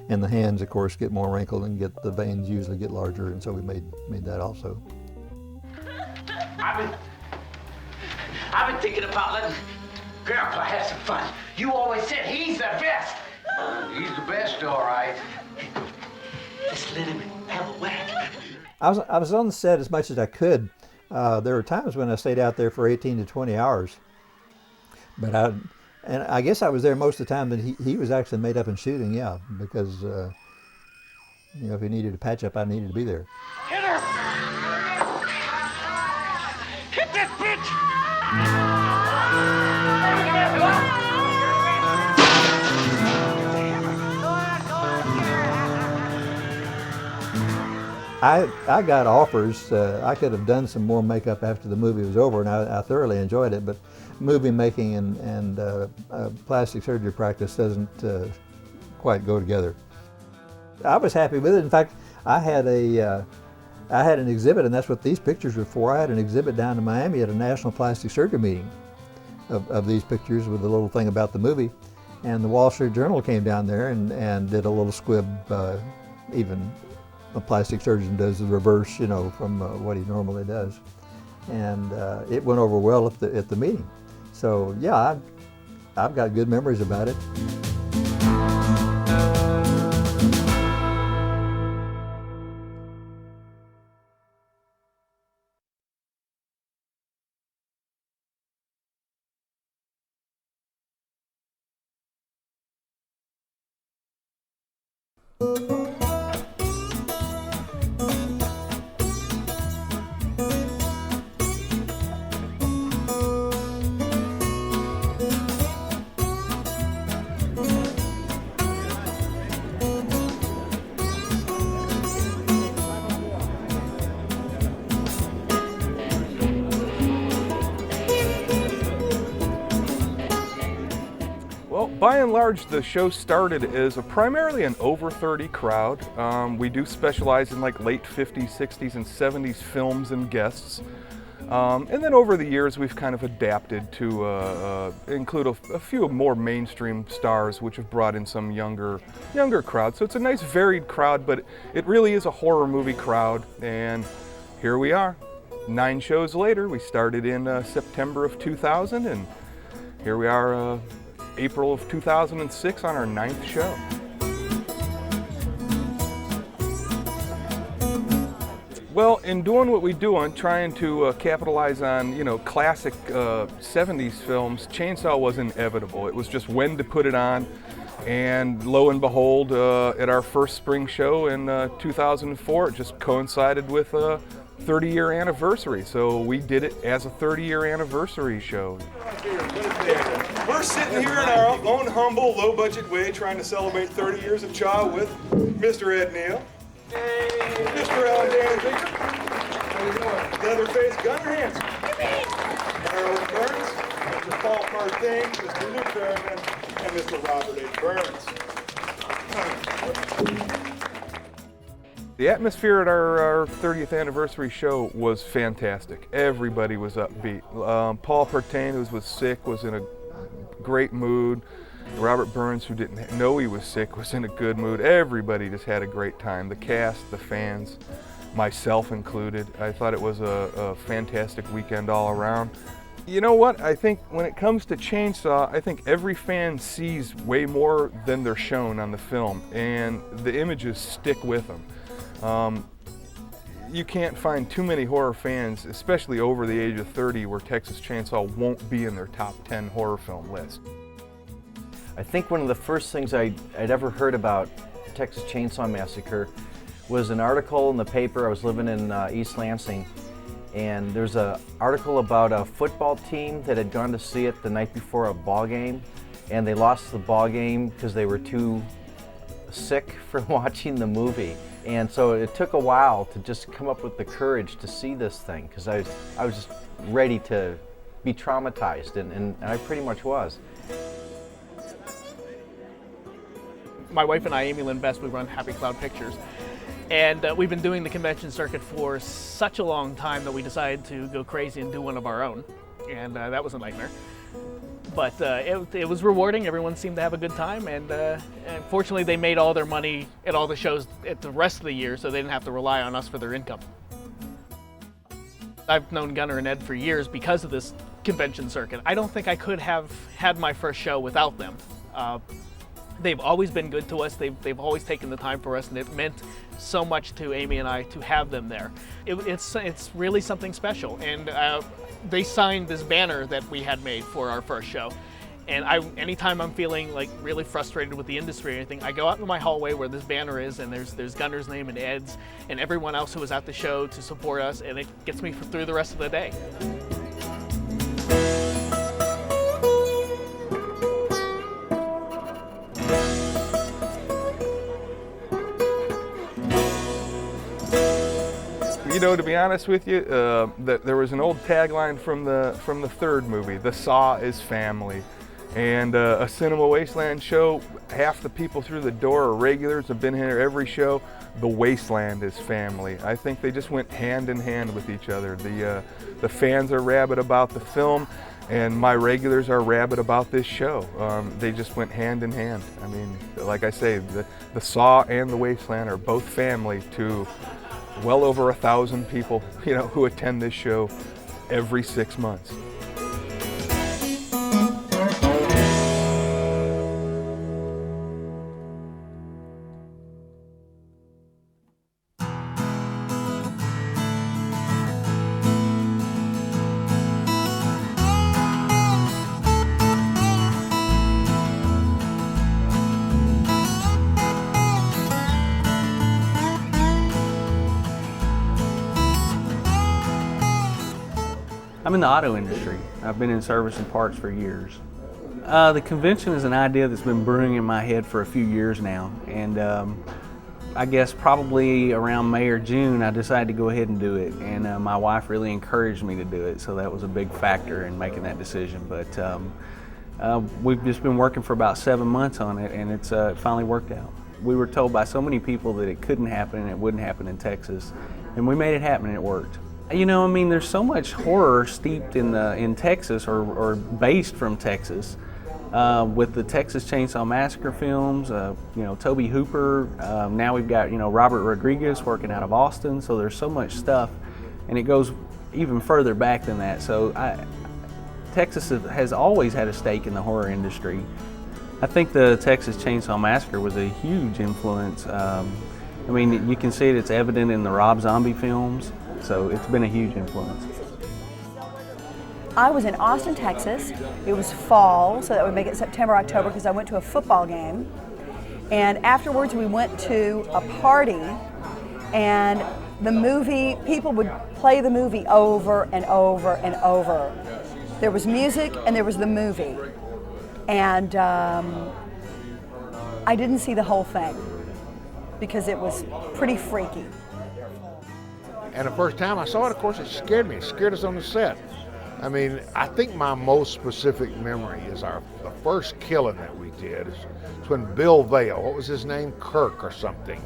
[SPEAKER 11] and the hands, of course, get more wrinkled and the veins usually get larger, and so we made that also.
[SPEAKER 9] I've been thinking about letting Grandpa have some fun. You always said he's the best. He's the best, all right. Just let him have a whack.
[SPEAKER 11] I was on the set as much as I could. There were times when I stayed out there for 18 to 20 hours. But I guess I was there most of the time, but he was actually made up in shooting, yeah, because if he needed a patch up, I needed to be there.
[SPEAKER 9] Hit her! Hit that bitch!
[SPEAKER 11] I got offers. I could have done some more makeup after the movie was over, and I thoroughly enjoyed it, but movie making and plastic surgery practice doesn't quite go together. I was happy with it. In fact, I had an exhibit, and that's what these pictures were for. I had an exhibit down in Miami at a National Plastic Surgery meeting of these pictures with a little thing about the movie. And the Wall Street Journal came down there and did a little squib, even a plastic surgeon does the reverse, from what he normally does. And it went over well at the meeting. So yeah, I've got good memories about it.
[SPEAKER 12] Well, by and large, the show started as primarily an over 30 crowd. We do specialize in like late 50s, 60s, and 70s films and guests. And then over the years, we've kind of adapted to include a few more mainstream stars, which have brought in some younger crowd. So it's a nice varied crowd, but it really is a horror movie crowd. And here we are, 9 shows later. We started in September of 2000, and here we are April of 2006 on our 9th show. Well, in doing what we do on trying to capitalize on, classic 70s films, Chainsaw was inevitable. It was just when to put it on. And lo and behold, at our first spring show in 2004, it just coincided with a 30-year anniversary. So we did it as a 30-year anniversary show.
[SPEAKER 13] We're sitting here in our own humble, low-budget way trying to celebrate 30 years of CHA with Mr. Ed Neal. Hey, Mr. Alan Danziger. How you doing? Leatherface Gunnar Hansen. Harold Burns, Mr. Paul Partain, Mr. Luke Bergman, and Mr. Robert H. Burns.
[SPEAKER 12] The atmosphere at our 30th anniversary show was fantastic. Everybody was upbeat. Paul Partain, who was sick, was in a great mood. Robert Burns, who didn't know he was sick, was in a good mood. Everybody just had a great time. The cast, the fans, myself included. I thought it was a fantastic weekend all around. You know what? I think when it comes to Chainsaw, I think every fan sees way more than they're shown on the film, and the images stick with them. You can't find too many horror fans, especially over the age of 30, where Texas Chainsaw won't be in their top 10 horror film list.
[SPEAKER 14] I think one of the first things I'd ever heard about Texas Chainsaw Massacre was an article in the paper. I was living in East Lansing, and there's an article about a football team that had gone to see it the night before a ball game, and they lost the ball game because they were too sick for watching the movie. And so it took a while to just come up with the courage to see this thing, because I was just ready to be traumatized, and I pretty much was.
[SPEAKER 15] My wife and I, Amy Lynn Best, we run Happy Cloud Pictures. And we've been doing the convention circuit for such a long time that we decided to go crazy and do one of our own. And that was a nightmare. But it was rewarding. Everyone seemed to have a good time. And fortunately, they made all their money at all the shows at the rest of the year, so they didn't have to rely on us for their income. I've known Gunnar and Ed for years because of this convention circuit. I don't think I could have had my first show without them. They've always been good to us. They've always taken the time for us, and it meant so much to Amy and I to have them there. It's really something special, and they signed this banner that we had made for our first show. And anytime I'm feeling like really frustrated with the industry or anything, I go out in my hallway where this banner is, and there's Gunnar's name and Ed's and everyone else who was at the show to support us, and it gets me through the rest of the day.
[SPEAKER 12] You know, to be honest with you, there was an old tagline from the third movie, "The Saw is family." And a Cinema Wasteland show, half the people through the door are regulars, have been here every show. The Wasteland is family. I think they just went hand in hand with each other. The fans are rabid about the film, and my regulars are rabid about this show. They just went hand in hand. I mean, like I say, the Saw and the Wasteland are both family to well over 1,000 people, who attend this show every 6 months.
[SPEAKER 16] I'm in the auto industry. I've been in service and parts for years. The convention is an idea that's been brewing in my head for a few years now, and I guess probably around May or June I decided to go ahead and do it, and my wife really encouraged me to do it, so that was a big factor in making that decision. But We've just been working for about 7 months on it, and it's finally worked out. We were told by so many people that it couldn't happen and it wouldn't happen in Texas, and we made it happen and it worked. You know, I mean, there's so much horror steeped in Texas or based from Texas. With the Texas Chainsaw Massacre films, you know, Tobe Hooper. Now we've got, you know, Robert Rodriguez working out of Austin. So there's so much stuff, and it goes even further back than that. So Texas has always had a stake in the horror industry. I think the Texas Chainsaw Massacre was a huge influence. I mean, you can see it, it's evident in the Rob Zombie films, so it's been a huge influence.
[SPEAKER 17] I was in Austin, Texas. It was fall, so that would make it September, October, because I went to a football game. And afterwards we went to a party, and the movie, people would play the movie over and over and over. There was music and there was the movie. And I didn't see the whole thing because it was pretty freaky.
[SPEAKER 18] And the first time I saw it, of course, it scared me. It scared us on the set. I mean, I think my most specific memory is the first killing that we did. It's when Bill Vale, what was his name? Kirk or something.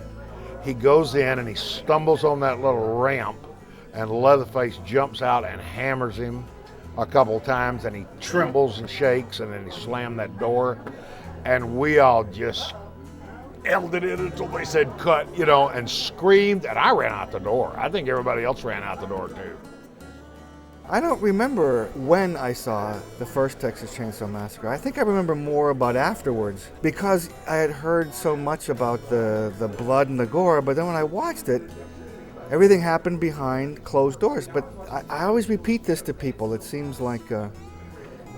[SPEAKER 18] He goes in and he stumbles on that little ramp, and Leatherface jumps out and hammers him a couple of times, and he trembles and shakes, and then he slammed that door, and we all just held it in until they said cut, you know, and screamed, and I ran out the door. I think everybody else ran out the door too.
[SPEAKER 19] I don't remember when I saw the first Texas Chainsaw Massacre. I think I remember more about afterwards because I had heard so much about the blood and the gore, but then when I watched it, everything happened behind closed doors. But I always repeat this to people. It seems like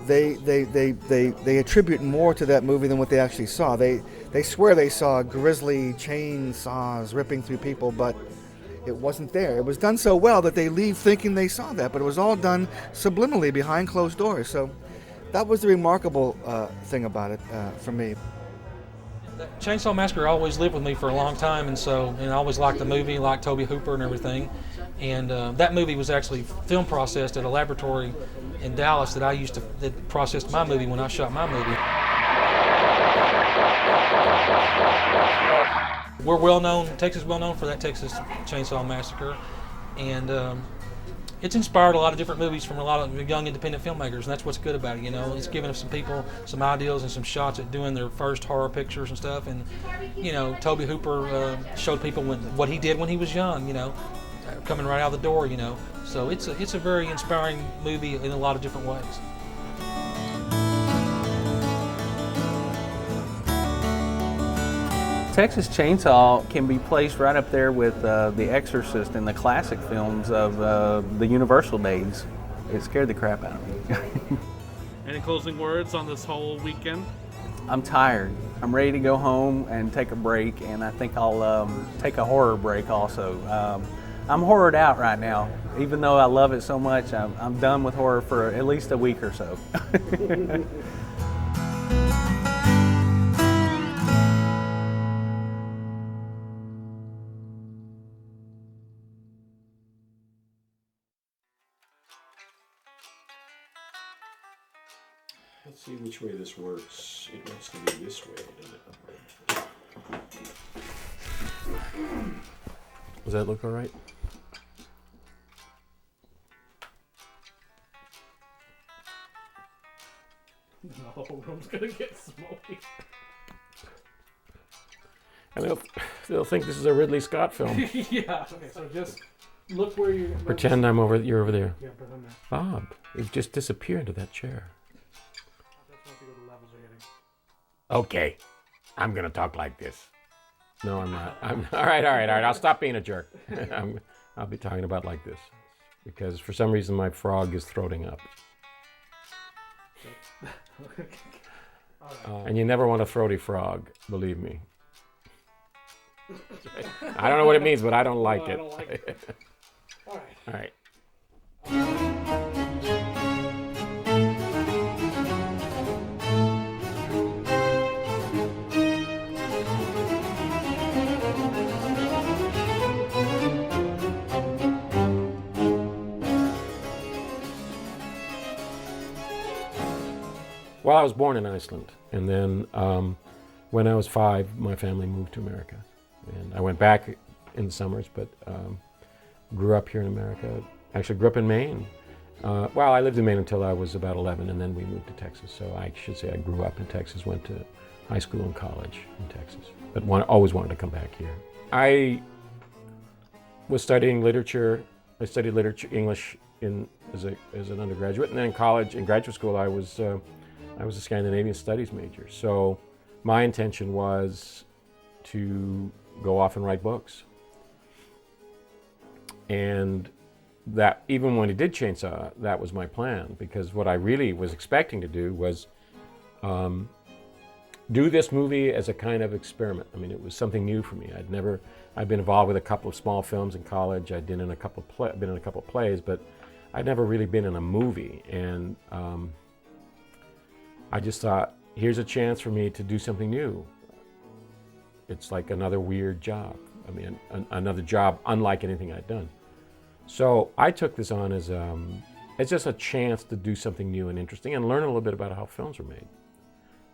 [SPEAKER 19] they attribute more to that movie than what they actually saw. They swear they saw grisly chainsaws ripping through people, but it wasn't there. It was done so well that they leave thinking they saw that, but it was all done subliminally behind closed doors. So that was the remarkable thing about it for me.
[SPEAKER 20] Chainsaw Massacre always lived with me for a long time, and I always liked the movie, liked Tobe Hooper and everything. And that movie was actually film processed at a laboratory in Dallas that processed my movie when I shot my movie. We're well known, Texas is well known for that Texas Chainsaw Massacre, and it's inspired a lot of different movies from a lot of young independent filmmakers, and that's what's good about it, you know. It's given some people some ideas and some shots at doing their first horror pictures and stuff, and, you know, Tobe Hooper showed people what he did when he was young, you know, coming right out the door, you know. So it's a very inspiring movie in a lot of different ways.
[SPEAKER 16] Texas Chainsaw can be placed right up there with The Exorcist and the classic films of the Universal days. It scared the crap out of me.
[SPEAKER 21] Any closing words on this whole weekend?
[SPEAKER 16] I'm tired. I'm ready to go home and take a break, and I think I'll take a horror break also. I'm horrored out right now. Even though I love it so much, I'm done with horror for at least a week or so.
[SPEAKER 22] Let's see which way this works. It wants to be this way, doesn't it? Does that look all right?
[SPEAKER 21] The whole room's gonna get smoky.
[SPEAKER 22] And they'll think this is a Ridley Scott film.
[SPEAKER 21] Yeah. Okay, so just look where you're.
[SPEAKER 22] Pretend you're over there.
[SPEAKER 21] Yeah, pretend there.
[SPEAKER 22] Bob, you've just disappeared into that chair. Okay, I'm gonna talk like this. No, I'm not. All right. I'll stop being a jerk. I'll be talking about like this because for some reason my frog is throating up. And you never want a throaty frog, believe me. I don't know what it means, but I don't like it. I don't like it. All right. Well, I was born in Iceland, and then when I was 5, my family moved to America. And I went back in the summers, but grew up here in America. Actually grew up in Maine. Well, I lived in Maine until I was about 11, and then we moved to Texas. So I should say I grew up in Texas, went to high school and college in Texas, but always wanted to come back here. I was studying literature. I studied literature, English as an undergraduate, and then in college, in graduate school, I was a Scandinavian Studies major. So my intention was to go off and write books. And that, even when I did Chainsaw, that was my plan, because what I really was expecting to do was do this movie as a kind of experiment. I mean, it was something new for me. I'd been involved with a couple of small films in college. I'd been in a couple of plays, but I'd never really been in a movie. And I just thought, here's a chance for me to do something new. It's like another weird job. I mean, another job unlike anything I'd done. So I took this on as just a chance to do something new and interesting and learn a little bit about how films are made.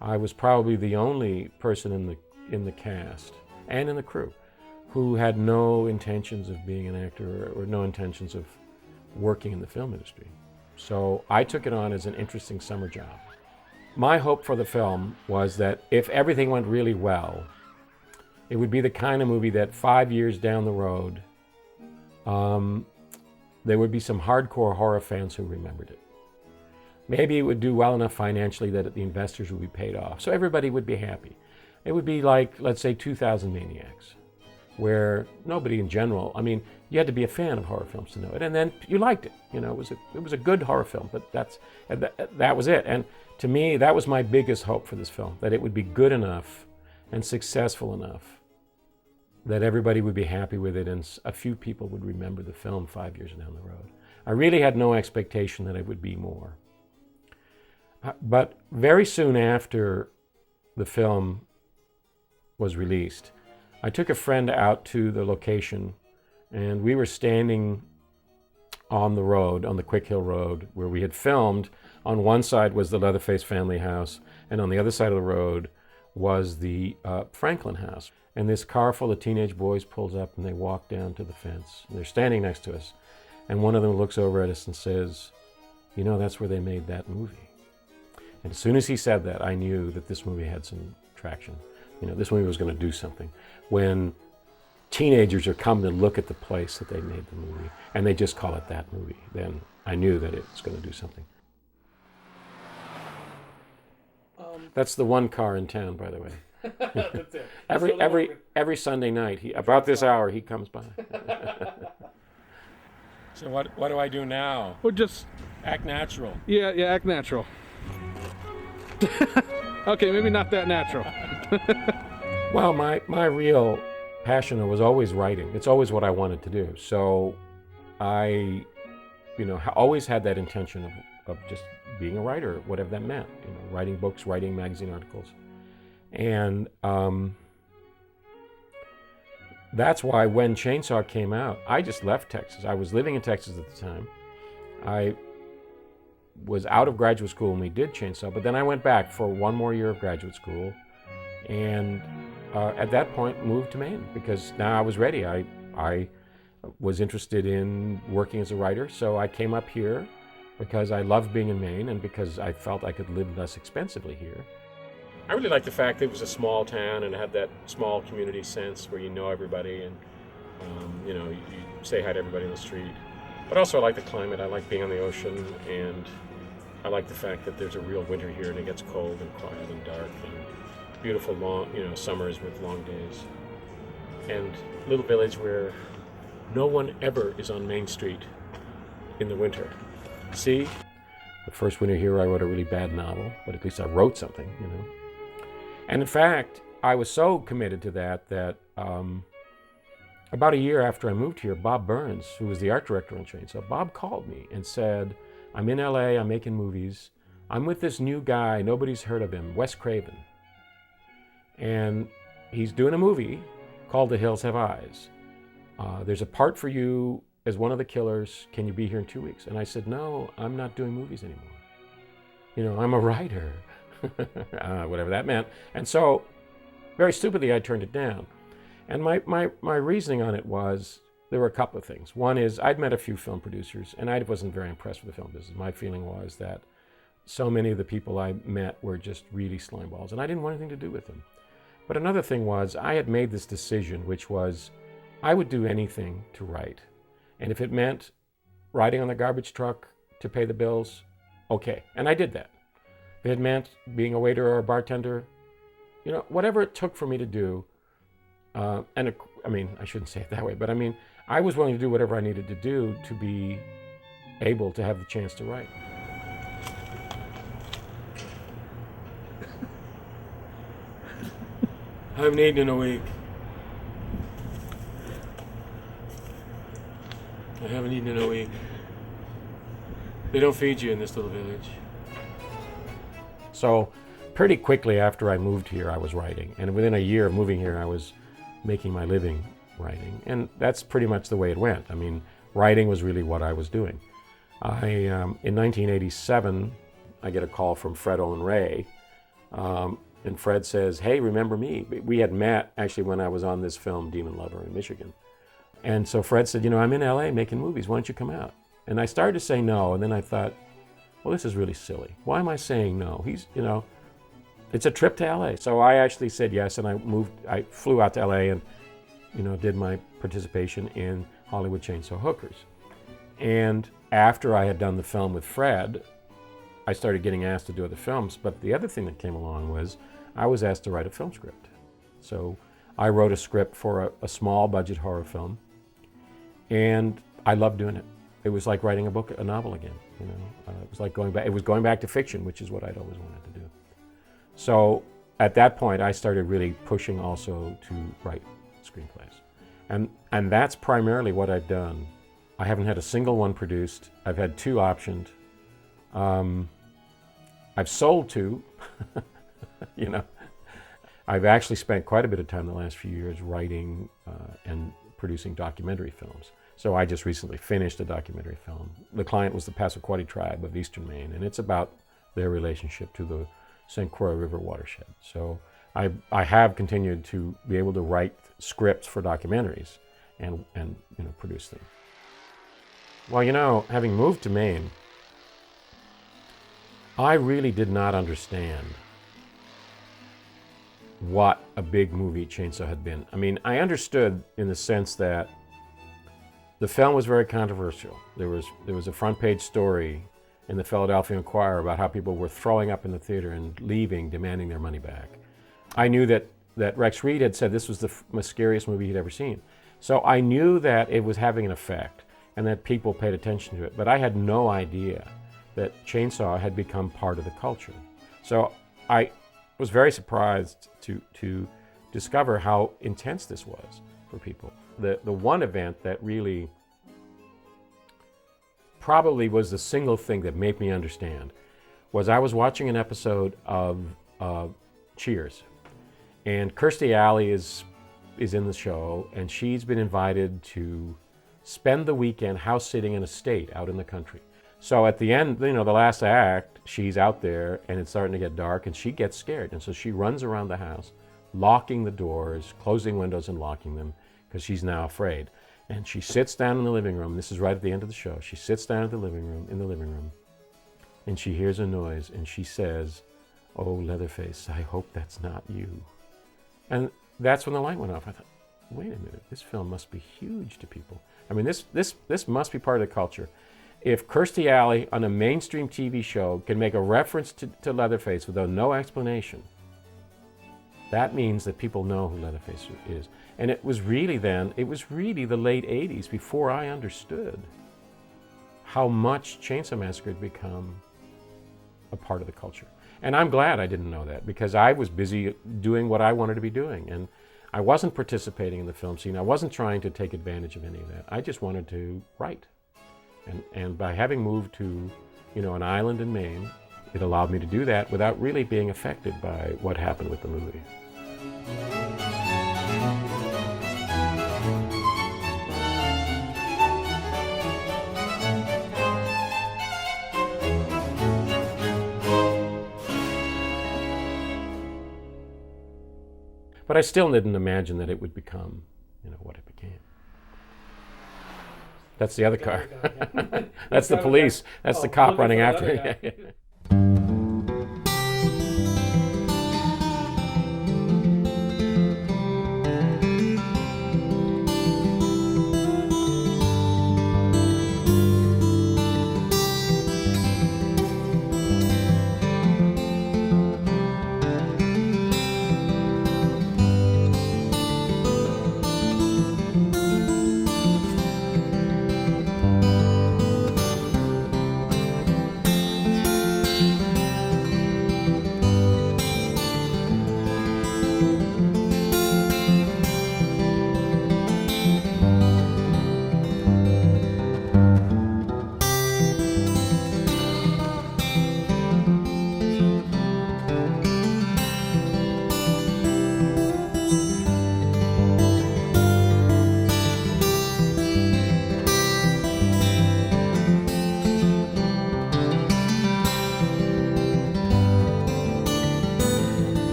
[SPEAKER 22] I was probably the only person in the cast and in the crew who had no intentions of being an actor or no intentions of working in the film industry. So I took it on as an interesting summer job. My hope for the film was that if everything went really well, it would be the kind of movie that 5 years down the road, there would be some hardcore horror fans who remembered it. Maybe it would do well enough financially that the investors would be paid off, so everybody would be happy. It would be like, let's say, 2000 Maniacs, where nobody in general, I mean, you had to be a fan of horror films to know it, and then you liked it. You know, it was a good horror film, but that was it. And to me, that was my biggest hope for this film, that it would be good enough and successful enough that everybody would be happy with it and a few people would remember the film 5 years down the road. I really had no expectation that it would be more. But very soon after the film was released, I took a friend out to the location, and we were standing on the road, on the Quick Hill Road, where we had filmed. On one side was the Leatherface family house, and on the other side of the road was the Franklin house. And this car full of teenage boys pulls up, and they walk down to the fence. And they're standing next to us, and one of them looks over at us and says, "You know, that's where they made that movie." And as soon as he said that, I knew that this movie had some traction. You know, this movie was going to do something. When teenagers are coming to look at the place that they made the movie, and they just call it that movie, then I knew that it was going to do something. That's the one car in town, by the way.
[SPEAKER 21] That's it.
[SPEAKER 22] Every Sunday night, about this hour, he comes by. So what do I do now?
[SPEAKER 21] Well, just
[SPEAKER 22] act natural.
[SPEAKER 21] Yeah, act natural. Okay, maybe not that natural.
[SPEAKER 22] Well, my real passion was always writing. It's always what I wanted to do. So I, always had that intention of just being a writer, whatever that meant. Writing books, writing magazine articles. And that's why when Chainsaw came out, I just left Texas. I was living in Texas at the time. I was out of graduate school when we did Chainsaw, but then I went back for one more year of graduate school, and at that point moved to Maine because now I was ready. I was interested in working as a writer, so I came up here because I loved being in Maine and because I felt I could live less expensively here. I really liked the fact that it was a small town and it had that small community sense where you know everybody and you say hi to everybody in the street. But also I like the climate, I like being on the ocean, and I like the fact that there's a real winter here and it gets cold and quiet and dark and beautiful long, summers with long days. And a little village where no one ever is on Main Street in the winter. See? The first winter here I wrote a really bad novel, but at least I wrote something, And in fact, I was so committed to that about a year after I moved here, Bob Burns, who was the art director on Chainsaw, Bob called me and said, "I'm in LA, I'm making movies. I'm with this new guy, nobody's heard of him, Wes Craven. And he's doing a movie called The Hills Have Eyes. There's a part for you as one of the killers. Can you be here in 2 weeks?" And I said, "No, I'm not doing movies anymore. I'm a writer. whatever that meant. And so, very stupidly, I turned it down. And my reasoning on it was, there were a couple of things. One is, I'd met a few film producers, and I wasn't very impressed with the film business. My feeling was that so many of the people I met were just really slimeballs, and I didn't want anything to do with them. But another thing was, I had made this decision, which was, I would do anything to write. And if it meant riding on the garbage truck to pay the bills, okay. And I did that. If it meant being a waiter or a bartender, you know, whatever it took for me to do, I mean, I shouldn't say it that way, but I mean, I was willing to do whatever I needed to do to be able to have the chance to write. I haven't eaten in a week. I haven't eaten in a week. They don't feed you in this little village. So pretty quickly after I moved here, I was writing. And within a year of moving here, I was making my living writing. And that's pretty much the way it went. I mean, writing was really what I was doing. In 1987, I get a call from Fred Olen Ray. And Fred says, hey, remember me? We had met actually when I was on this film, Demon Lover, in Michigan. And so Fred said, you know, I'm in LA making movies. Why don't you come out? And I started to say no. And then I thought, well, this is really silly. Why am I saying no? He's, you know, it's a trip to LA. So I actually said yes. And I flew out to LA and, you know, did my participation in Hollywood Chainsaw Hookers. And after I had done the film with Fred, I started getting asked to do other films. But the other thing that came along was I was asked to write a film script. So I wrote a script for a small budget horror film. And I loved doing it. It was like writing a novel again. You know, it was like going back to fiction, which is what I'd always wanted to do. So at that point, I started really pushing also to write screenplays. And that's primarily what I've done. I haven't had a single one produced. I've had 2 optioned. I've sold 2, you know. I've actually spent quite a bit of time the last few years writing and producing documentary films. So I just recently finished a documentary film. The client was the Passamaquoddy tribe of Eastern Maine, and it's about their relationship to the St. Croix River watershed. So I have continued to be able to write scripts for documentaries and you know, produce them. Well, you know, having moved to Maine, I really did not understand what a big movie Chainsaw had been. I mean, I understood in the sense that the film was very controversial. There was a front page story in the Philadelphia Inquirer about how people were throwing up in the theater and leaving, demanding their money back. I knew that Rex Reed had said this was the most scariest movie he'd ever seen. So I knew that it was having an effect and that people paid attention to it, but I had no idea that Chainsaw had become part of the culture. So I was very surprised to discover how intense this was for people. The one event that really probably was the single thing that made me understand was I was watching an episode of Cheers, and Kirstie Alley is in the show, and she's been invited to spend the weekend house sitting in a state out in the country. So at the end, you know, the last act, she's out there and it's starting to get dark and she gets scared. And so she runs around the house, locking the doors, closing windows and locking them because she's now afraid. And she sits down in the living room. This is right at the end of the show. She sits down in the living room and she hears a noise and she says, "Oh, Leatherface, I hope that's not you." And that's when the light went off. I thought, wait a minute, this film must be huge to people. I mean, this must be part of the culture. If Kirstie Alley on a mainstream TV show can make a reference to Leatherface without no explanation, that means that people know who Leatherface is. And it was really the late 80s before I understood how much Chainsaw Massacre had become a part of the culture. And I'm glad I didn't know that because I was busy doing what I wanted to be doing. And I wasn't participating in the film scene. I wasn't trying to take advantage of any of that. I just wanted to write. And by having moved to, you know, an island in Maine, it allowed me to do that without really being affected by what happened with the movie. But I still didn't imagine that it would become, what it became. That's the other car. That's the police. That's the cop running after me.